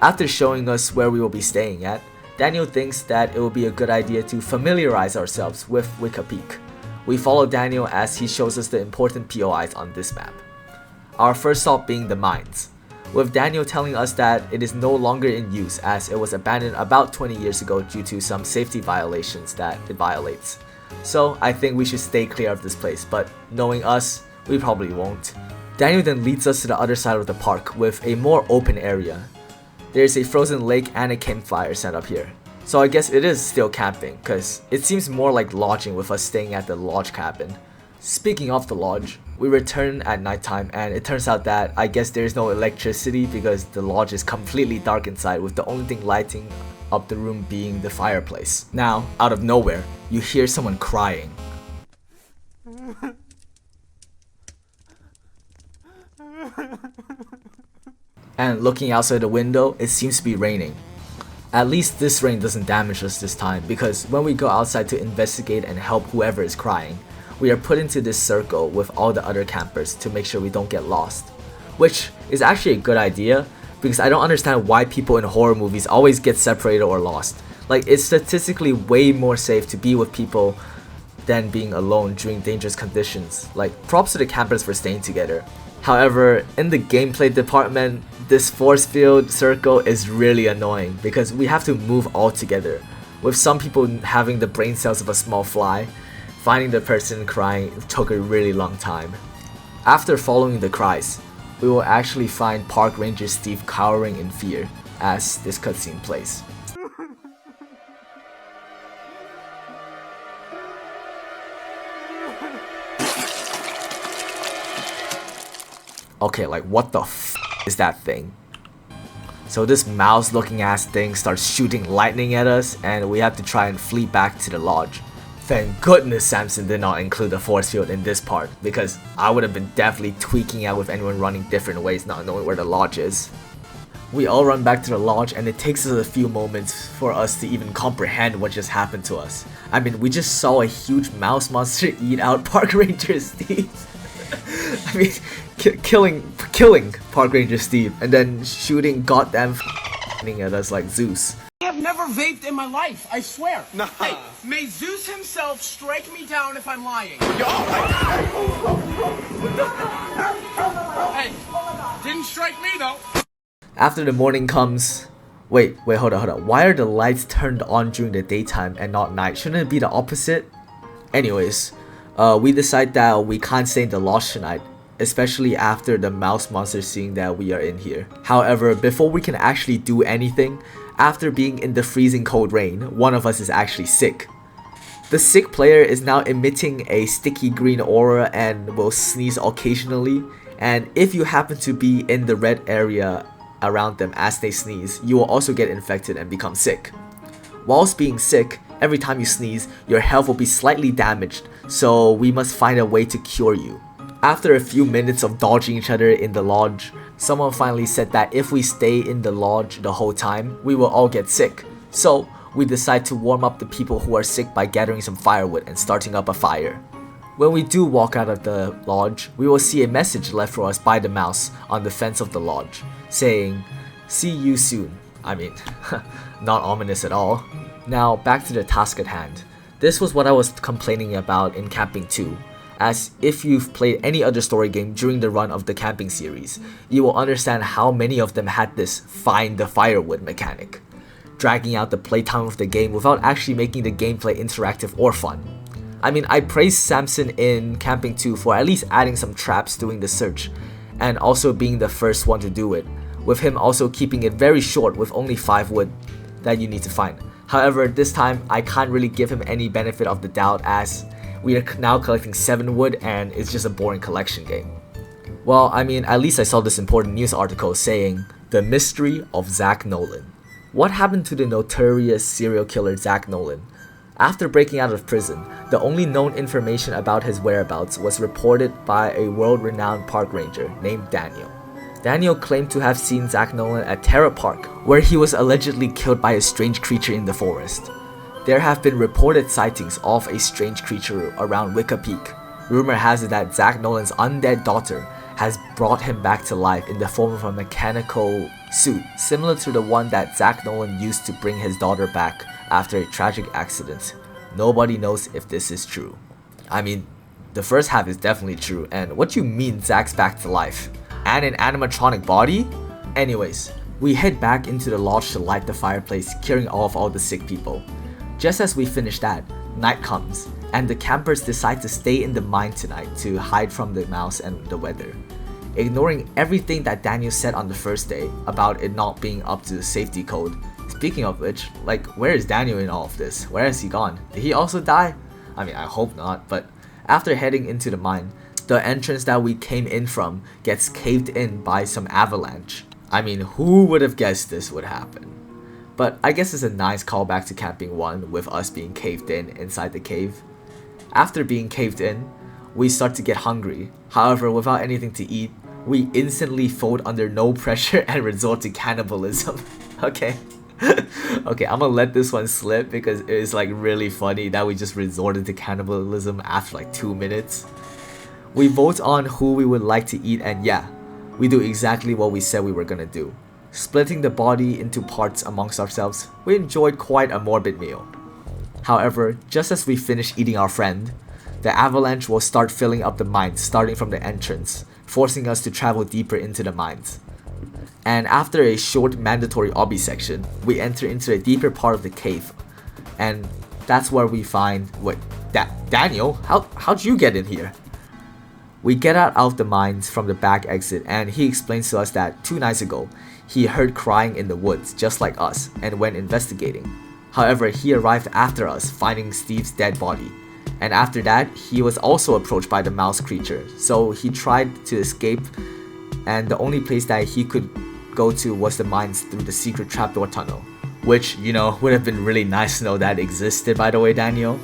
After showing us where we will be staying at, Daniel thinks that it will be a good idea to familiarize ourselves with Weka Peak. We follow Daniel as he shows us the important POIs on this map. Our first stop being the mines, with Daniel telling us that it is no longer in use as it was abandoned about 20 years ago due to some safety violations that it violates. So I think we should stay clear of this place, but knowing us, we probably won't. Daniel then leads us to the other side of the park with a more open area. There is a frozen lake and a campfire set up here. So I guess it is still camping, because it seems more like lodging with us staying at the lodge cabin. Speaking of the lodge, we return at nighttime and it turns out that I guess there is no electricity because the lodge is completely dark inside, with the only thing lighting up the room being the fireplace. Now, out of nowhere, you hear someone crying. And looking outside the window, it seems to be raining. At least this rain doesn't damage us this time, because when we go outside to investigate and help whoever is crying, we are put into this circle with all the other campers to make sure we don't get lost. Which is actually a good idea, because I don't understand why people in horror movies always get separated or lost. Like, it's statistically way more safe to be with people than being alone during dangerous conditions. Like, props to the campers for staying together. However, in the gameplay department, this force field circle is really annoying because we have to move all together, with some people having the brain cells of a small fly. Finding the person crying took a really long time. After following the cries, we will actually find Park Ranger Steve cowering in fear as this cutscene plays. Okay, like what the f is that thing? So this mouse looking ass thing starts shooting lightning at us and we have to try and flee back to the lodge. Thank goodness Samson did not include the force field in this part, because I would have been definitely tweaking out with anyone running different ways not knowing where the lodge is. We all run back to the lodge and it takes us a few moments for us to even comprehend what just happened to us. I mean, we just saw a huge mouse monster eat out Park Ranger Steve. I mean, killing Park Ranger Steve and then shooting goddamn at us like Zeus. I have never vaped in my life, I swear. Nah. Hey, may Zeus himself strike me down if I'm lying. Hey, didn't strike me though. After the morning comes... Wait, hold on. Why are the lights turned on during the daytime and not night? Shouldn't it be the opposite? Anyways, we decide that we can't stay in the lodge tonight, especially after the mouse monster seeing that we are in here. However, before we can actually do anything, after being in the freezing cold rain, one of us is actually sick. The sick player is now emitting a sticky green aura and will sneeze occasionally, and if you happen to be in the red area around them as they sneeze, you will also get infected and become sick. Whilst being sick, every time you sneeze, your health will be slightly damaged, so we must find a way to cure you. After a few minutes of dodging each other in the lodge, someone finally said that if we stay in the lodge the whole time, we will all get sick. So, we decide to warm up the people who are sick by gathering some firewood and starting up a fire. When we do walk out of the lodge, we will see a message left for us by the mouse on the fence of the lodge, saying, "See you soon." I mean, not ominous at all. Now, back to the task at hand. This was what I was complaining about in Camping 2, as if you've played any other story game during the run of the Camping series, you will understand how many of them had this find the firewood mechanic, dragging out the playtime of the game without actually making the gameplay interactive or fun. I mean, I praise Samson in Camping 2 for at least adding some traps doing the search, and also being the first one to do it, with him also keeping it very short with only 5 wood that you need to find. However, this time, I can't really give him any benefit of the doubt as we are now collecting 7 wood and it's just a boring collection game. Well, I mean, at least I saw this important news article saying, "The Mystery of Zach Nolan." What happened to the notorious serial killer Zach Nolan? After breaking out of prison, the only known information about his whereabouts was reported by a world-renowned park ranger named Daniel. Daniel claimed to have seen Zach Nolan at Terra Park, where he was allegedly killed by a strange creature in the forest. There have been reported sightings of a strange creature around Wicca Peak. Rumor has it that Zach Nolan's undead daughter has brought him back to life in the form of a mechanical suit, similar to the one that Zach Nolan used to bring his daughter back after a tragic accident. Nobody knows if this is true. I mean, the first half is definitely true, and what you mean Zach's back to life? And an animatronic body? Anyways, we head back into the lodge to light the fireplace, curing off all the sick people. Just as we finish that, night comes, and the campers decide to stay in the mine tonight to hide from the mouse and the weather. Ignoring everything that Daniel said on the first day about it not being up to the safety code. Speaking of which, like, where is Daniel in all of this? Where has he gone? Did he also die? I mean, I hope not, but after heading into the mine, the entrance that we came in from gets caved in by some avalanche. I mean, who would have guessed this would happen? But I guess it's a nice callback to Camping 1 with us being caved in inside the cave. After being caved in, we start to get hungry. However, without anything to eat, we instantly fold under no pressure and resort to cannibalism. Okay. Okay, I'm gonna let this one slip because it is like really funny that we just resorted to cannibalism after like 2 minutes. We vote on who we would like to eat, and yeah, we do exactly what we said we were gonna do. Splitting the body into parts amongst ourselves, we enjoyed quite a morbid meal. However, just as we finish eating our friend, the avalanche will start filling up the mines starting from the entrance, forcing us to travel deeper into the mines. And after a short mandatory obby section, we enter into a deeper part of the cave, and that's where we find, wait, Daniel? How'd you get in here? We get out of the mines from the back exit, and he explains to us that 2 nights ago, he heard crying in the woods just like us and went investigating. However, he arrived after us, finding Steve's dead body. And after that, he was also approached by the mouse creature, so he tried to escape, and the only place that he could go to was the mines through the secret trapdoor tunnel, which, you know, would have been really nice to know that existed, by the way, Daniel.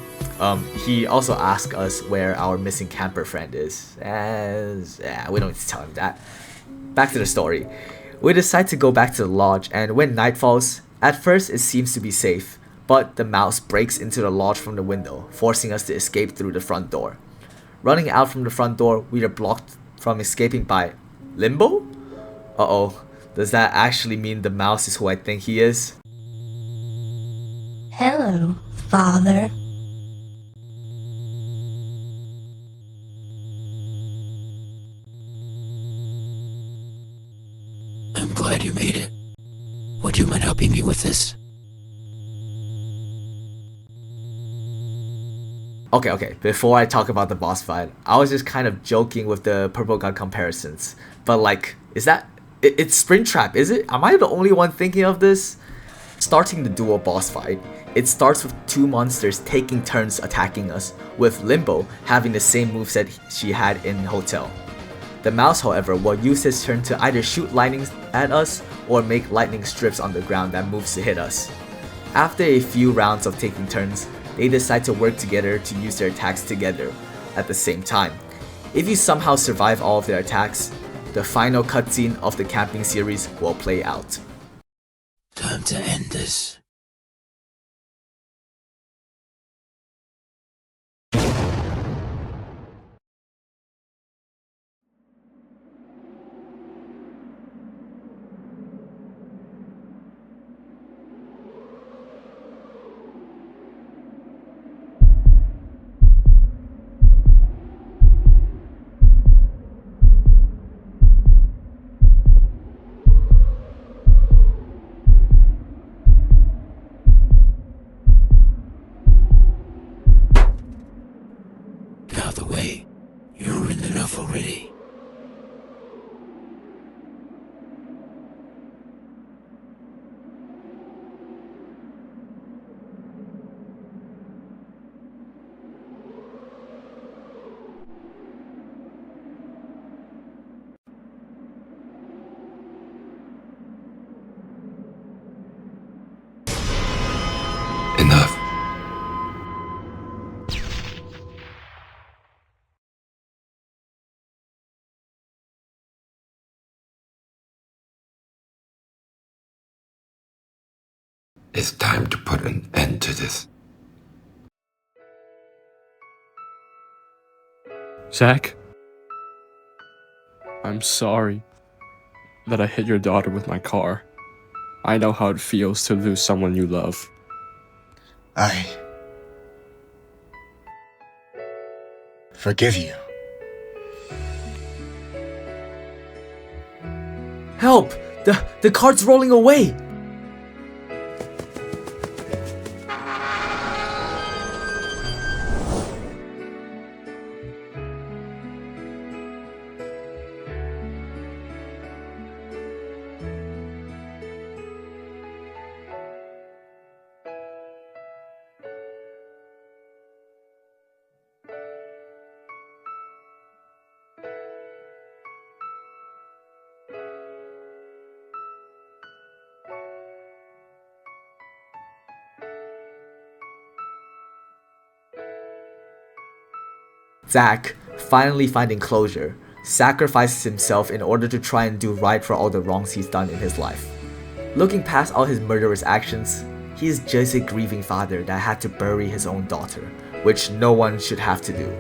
He also asked us where our missing camper friend is, as yeah, we don't need to tell him that. Back to the story. We decide to go back to the lodge, and when night falls, at first it seems to be safe, but the mouse breaks into the lodge from the window, forcing us to escape through the front door. Running out from the front door, we are blocked from escaping by Limbo? Uh-oh, does that actually mean the mouse is who I think he is? Hello, Father. I'm glad you made it. Would you mind helping me with this? Okay, before I talk about the boss fight, I was just kind of joking with the purple gun comparisons. But like, is that... It's Springtrap, is it? Am I the only one thinking of this? Starting the dual boss fight, it starts with two monsters taking turns attacking us, with Limbo having the same moveset she had in Hotel. The mouse, however, will use his turn to either shoot lightning at us or make lightning strips on the ground that moves to hit us. After a few rounds of taking turns, they decide to work together to use their attacks together at the same time. If you somehow survive all of their attacks, the final cutscene of the camping series will play out. Time to end this. Out of the way. You're ruined enough already. Enough. It's time to put an end to this. Zach? I'm sorry that I hit your daughter with my car. I know how it feels to lose someone you love. I forgive you. Help! The cart's rolling away! Zach, finally finding closure, sacrifices himself in order to try and do right for all the wrongs he's done in his life. Looking past all his murderous actions, he is just a grieving father that had to bury his own daughter, which no one should have to do.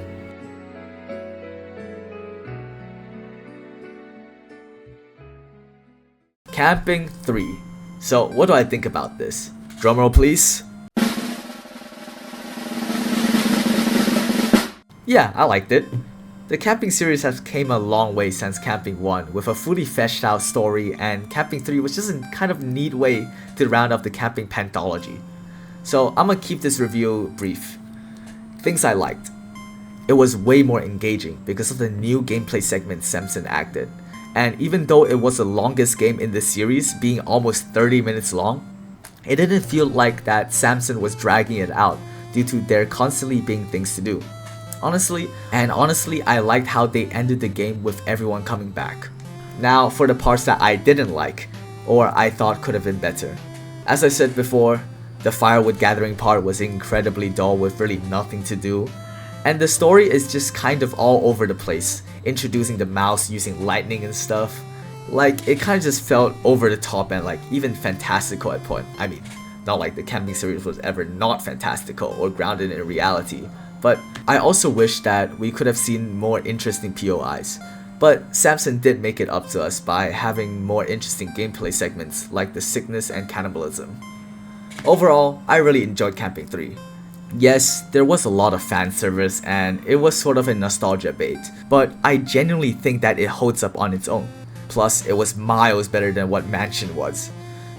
Camping 3. So what do I think about this? Drumroll please. Yeah, I liked it. The Camping series has came a long way since Camping 1 with a fully fleshed out story, and Camping 3 was just a kind of neat way to round up the Camping penthology. So I'm gonna keep this review brief. Things I liked. It was way more engaging because of the new gameplay segment Samson acted. And even though it was the longest game in the series, being almost 30 minutes long, it didn't feel like that Samson was dragging it out due to there constantly being things to do. Honestly, I liked how they ended the game with everyone coming back. Now for the parts that I didn't like, or I thought could have been better. As I said before, the firewood gathering part was incredibly dull with really nothing to do, and the story is just kind of all over the place, introducing the mouse using lightning and stuff. Like, it kind of just felt over the top and like even fantastical at point. I mean, not like the Camping series was ever not fantastical or grounded in reality, but I also wish that we could have seen more interesting POIs. But Samson did make it up to us by having more interesting gameplay segments like the sickness and cannibalism. Overall, I really enjoyed Camping 3. Yes, there was a lot of fan service and it was sort of a nostalgia bait, but I genuinely think that it holds up on its own. Plus, it was miles better than what Mansion was.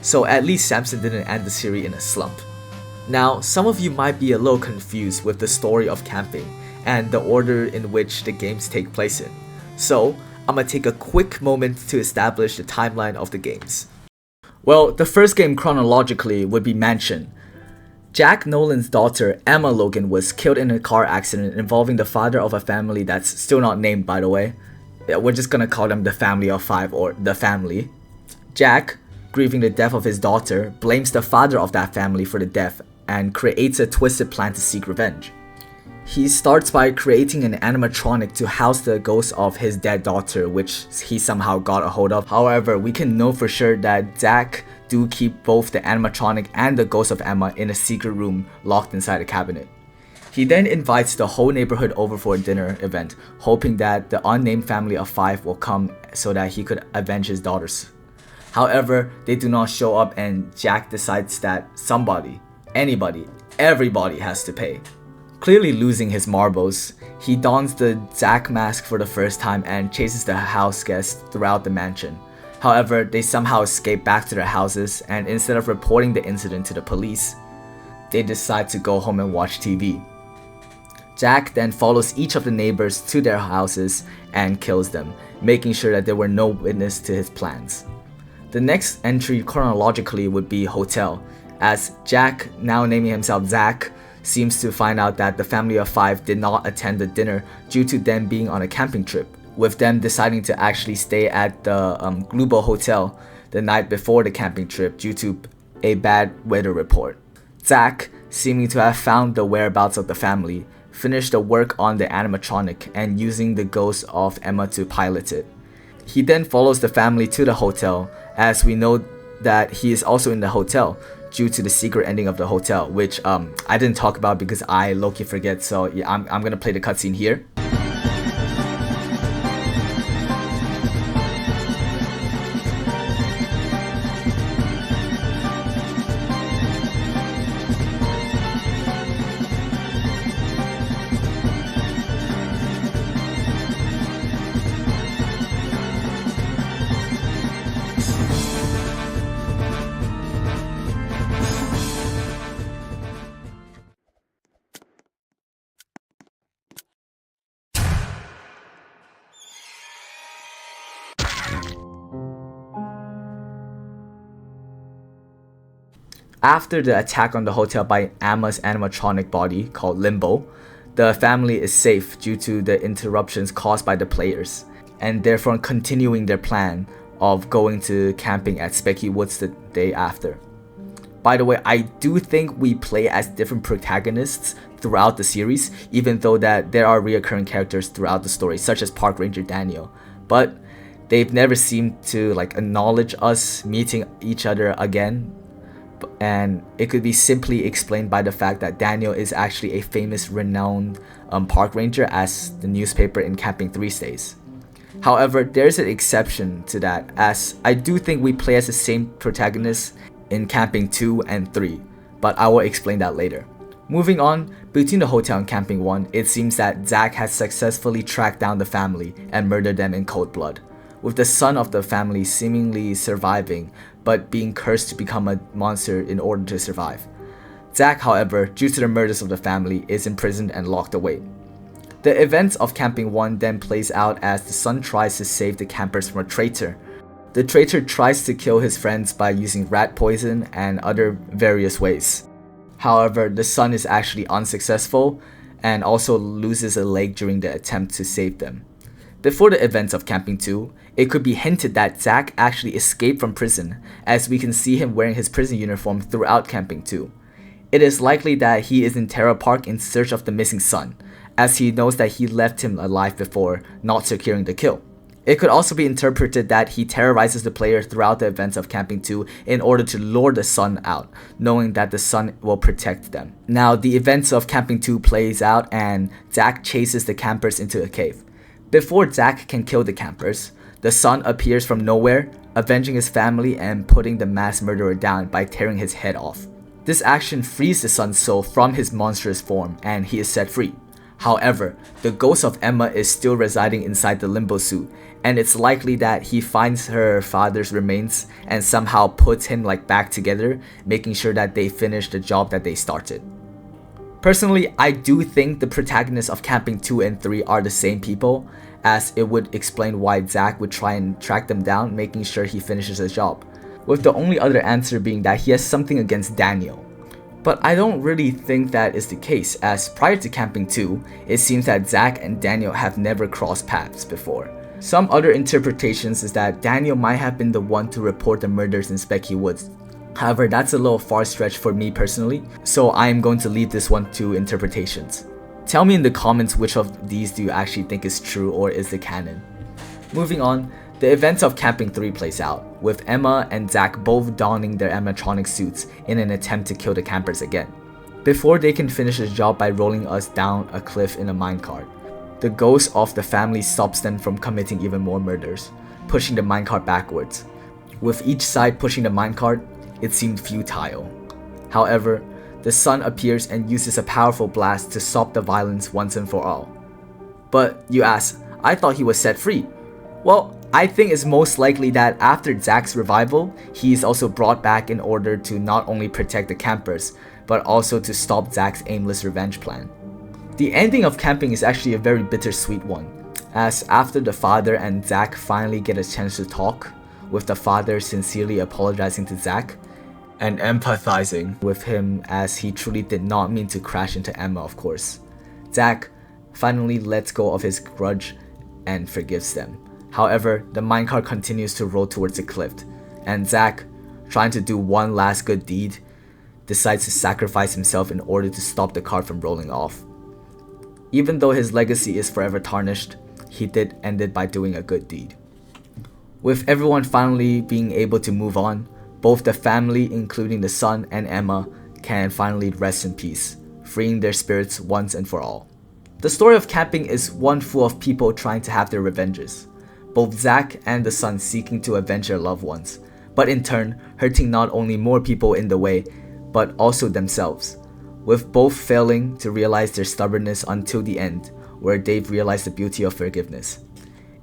So at least Samson didn't end the series in a slump. Now, some of you might be a little confused with the story of Camping and the order in which the games take place in. So, I'm gonna take a quick moment to establish the timeline of the games. Well, the first game chronologically would be Mansion. Jack Nolan's daughter, Emma Logan, was killed in a car accident involving the father of a family that's still not named, by the way. We're just gonna call them the family of 5 or the family. Jack, grieving the death of his daughter, blames the father of that family for the death and creates a twisted plan to seek revenge. He starts by creating an animatronic to house the ghost of his dead daughter, which he somehow got a hold of. However, we can know for sure that Zack do keep both the animatronic and the ghost of Emma in a secret room locked inside a cabinet. He then invites the whole neighborhood over for a dinner event, hoping that the unnamed family of 5 will come so that he could avenge his daughters. However, they do not show up and Jack decides that somebody, anybody, everybody has to pay. Clearly losing his marbles, he dons the Zack mask for the first time and chases the house guests throughout the mansion. However, they somehow escape back to their houses, and instead of reporting the incident to the police, they decide to go home and watch TV. Jack then follows each of the neighbors to their houses and kills them, making sure that there were no witness to his plans. The next entry chronologically would be Hotel, as Jack, now naming himself Zack, seems to find out that the family of 5 did not attend the dinner due to them being on a camping trip, with them deciding to actually stay at the Global Hotel the night before the camping trip due to a bad weather report. Zack, seeming to have found the whereabouts of the family, finished the work on the animatronic and using the ghost of Emma to pilot it. He then follows the family to the hotel, as we know that he is also in the hotel due to the secret ending of the hotel, which I didn't talk about because I low-key forget, so yeah, I'm gonna play the cutscene here. After the attack on the hotel by Emma's animatronic body, called Limbo, the family is safe due to the interruptions caused by the players, and therefore continuing their plan of going to camping at Specky Woods the day after. By the way, I do think we play as different protagonists throughout the series, even though that there are reoccurring characters throughout the story, such as Park Ranger Daniel, but they've never seemed to acknowledge us meeting each other again. And it could be simply explained by the fact that Daniel is actually a famous renowned park ranger, as the newspaper in Camping 3 states. However, there's an exception to that, as I do think we play as the same protagonists in Camping 2 and 3, but I will explain that later. Moving on, between the hotel and Camping 1, it seems that Zack has successfully tracked down the family and murdered them in cold blood, with the son of the family seemingly surviving, but being cursed to become a monster in order to survive. Zack, however, due to the murders of the family, is imprisoned and locked away. The events of Camping 1 then plays out as the son tries to save the campers from a traitor. The traitor tries to kill his friends by using rat poison and other various ways. However, the son is actually unsuccessful and also loses a leg during the attempt to save them. Before the events of Camping 2, it could be hinted that Zack actually escaped from prison, as we can see him wearing his prison uniform throughout Camping 2. It is likely that he is in Terra Park in search of the missing son, as he knows that he left him alive before not securing the kill. It could also be interpreted that he terrorizes the player throughout the events of Camping 2 in order to lure the son out, knowing that the son will protect them. Now, the events of Camping 2 plays out and Zack chases the campers into a cave. Before Zack can kill the campers, the son appears from nowhere, avenging his family and putting the mass murderer down by tearing his head off. This action frees the son's soul from his monstrous form and he is set free. However, the ghost of Emma is still residing inside the limbo suit, and it's likely that he finds her father's remains and somehow puts him back together, making sure that they finish the job that they started. Personally, I do think the protagonists of Camping 2 and 3 are the same people, as it would explain why Zach would try and track them down, making sure he finishes his job, with the only other answer being that he has something against Daniel. But I don't really think that is the case, as prior to Camping 2, it seems that Zach and Daniel have never crossed paths before. Some other interpretations is that Daniel might have been the one to report the murders in Specky Woods. However, that's a little far stretch for me personally, so I am going to leave this one to interpretations. Tell me in the comments which of these do you actually think is true or is the canon. Moving on, the events of Camping 3 plays out, with Emma and Zach both donning their animatronic suits in an attempt to kill the campers again, before they can finish the job by rolling us down a cliff in a minecart. The ghost of the family stops them from committing even more murders, pushing the minecart backwards. With each side pushing the minecart, it seemed futile. However, the sun appears and uses a powerful blast to stop the violence once and for all. But you ask, I thought he was set free. Well, I think it's most likely that after Zach's revival, he is also brought back in order to not only protect the campers, but also to stop Zach's aimless revenge plan. The ending of Camping is actually a very bittersweet one, as after the father and Zach finally get a chance to talk, with the father sincerely apologizing to Zach, and empathizing with him as he truly did not mean to crash into Emma, of course. Zach finally lets go of his grudge and forgives them. However, the minecart continues to roll towards the cliff, and Zach, trying to do one last good deed, decides to sacrifice himself in order to stop the cart from rolling off. Even though his legacy is forever tarnished, he did end it by doing a good deed. With everyone finally being able to move on, both the family, including the son and Emma, can finally rest in peace, freeing their spirits once and for all. The story of Camping is one full of people trying to have their revenges, both Zach and the son seeking to avenge their loved ones, but in turn hurting not only more people in the way, but also themselves, with both failing to realize their stubbornness until the end, where they've realized the beauty of forgiveness.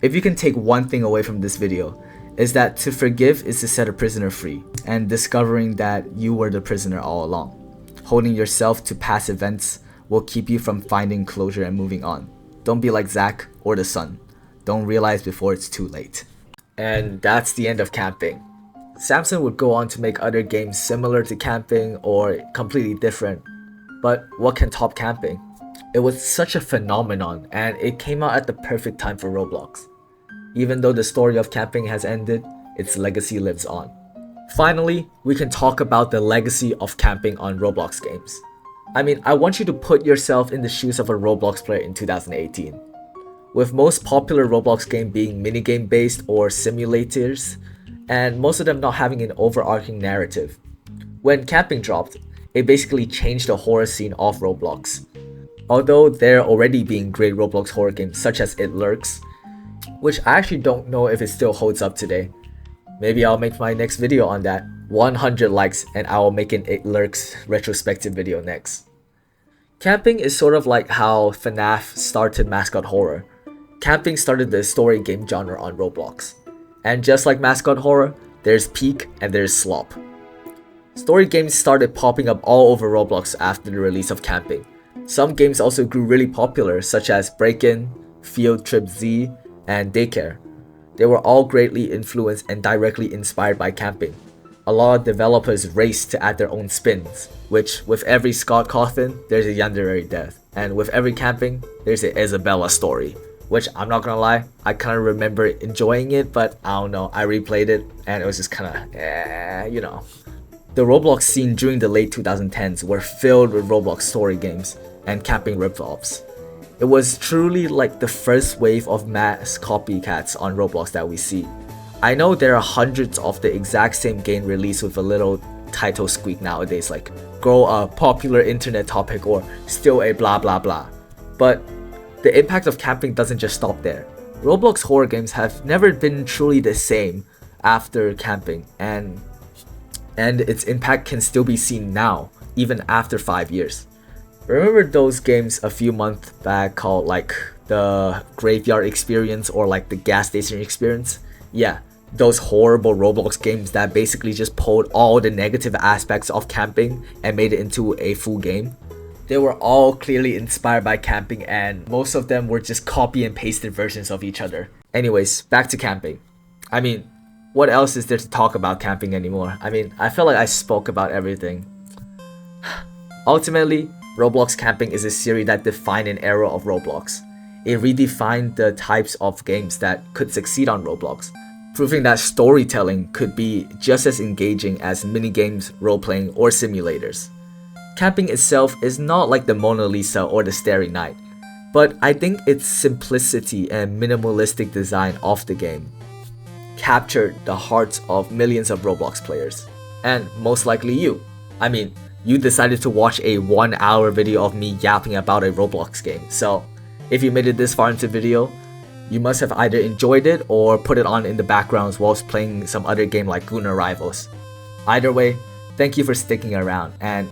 If you can take one thing away from this video, is that to forgive is to set a prisoner free, and discovering that you were the prisoner all along. Holding yourself to past events will keep you from finding closure and moving on. Don't be like Zach or the son. Don't realize before it's too late. And that's the end of Camping. Samson would go on to make other games similar to Camping or completely different, but what can top Camping? It was such a phenomenon, and it came out at the perfect time for Roblox. Even though the story of Camping has ended, its legacy lives on. Finally, we can talk about the legacy of Camping on Roblox games. I mean, I want you to put yourself in the shoes of a Roblox player in 2018. With most popular Roblox game being minigame based or simulators, and most of them not having an overarching narrative. When Camping dropped, it basically changed the horror scene of Roblox. Although there already being great Roblox horror games such as It Lurks, which I actually don't know if it still holds up today. Maybe I'll make my next video on that. 100 likes and I will make an It Lurks retrospective video next. Camping is sort of like how FNAF started mascot horror. Camping started the story game genre on Roblox. And just like mascot horror, there's peak and there's slop. Story games started popping up all over Roblox after the release of Camping. Some games also grew really popular, such as Break-In, Field Trip Z, and Daycare. They were all greatly influenced and directly inspired by Camping. A lot of developers raced to add their own spins, which with every Scott Cawthon, there's a Yandere death, and with every Camping, there's a Isabella story, which I'm not gonna lie, I kind of remember enjoying it, but I don't know, I replayed it and it was just kind of, you know. The Roblox scene during the late 2010s were filled with Roblox story games and Camping rip-offs. It was truly like the first wave of mass copycats on Roblox that we see. I know there are hundreds of the exact same game released with a little title squeak nowadays, like grow a popular internet topic or still a blah blah blah. But the impact of Camping doesn't just stop there. Roblox horror games have never been truly the same after Camping, and its impact can still be seen now, even after 5 years. Remember those games a few months back called like the Graveyard Experience or like the Gas Station Experience? Yeah, those horrible Roblox games that basically just pulled all the negative aspects of camping and made it into a full game. They were all clearly inspired by camping, and most of them were just copy and pasted versions of each other. Anyways, back to camping. I mean, what else is there to talk about camping anymore? I mean, I feel like I spoke about everything. Ultimately, Roblox Camping is a series that defined an era of Roblox. It redefined the types of games that could succeed on Roblox, proving that storytelling could be just as engaging as minigames, role-playing, or simulators. Camping itself is not like the Mona Lisa or the Starry Night, but I think its simplicity and minimalistic design of the game captured the hearts of millions of Roblox players, and most likely you. I mean, you decided to watch a 1-hour video of me yapping about a Roblox game, so if you made it this far into the video, you must have either enjoyed it or put it on in the background whilst playing some other game like Guna Rivals. Either way, thank you for sticking around, and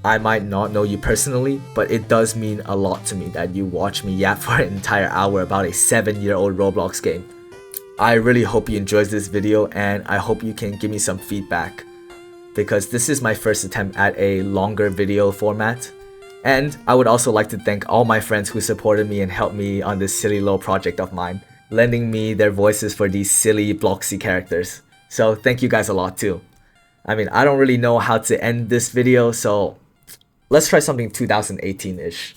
I might not know you personally, but it does mean a lot to me that you watch me yap for an entire hour about a 7-year-old Roblox game. I really hope you enjoyed this video, and I hope you can give me some feedback, because this is my first attempt at a longer video format. And I would also like to thank all my friends who supported me and helped me on this silly little project of mine, lending me their voices for these silly Bloxy characters. So thank you guys a lot too. I mean, I don't really know how to end this video, so let's try something 2018-ish.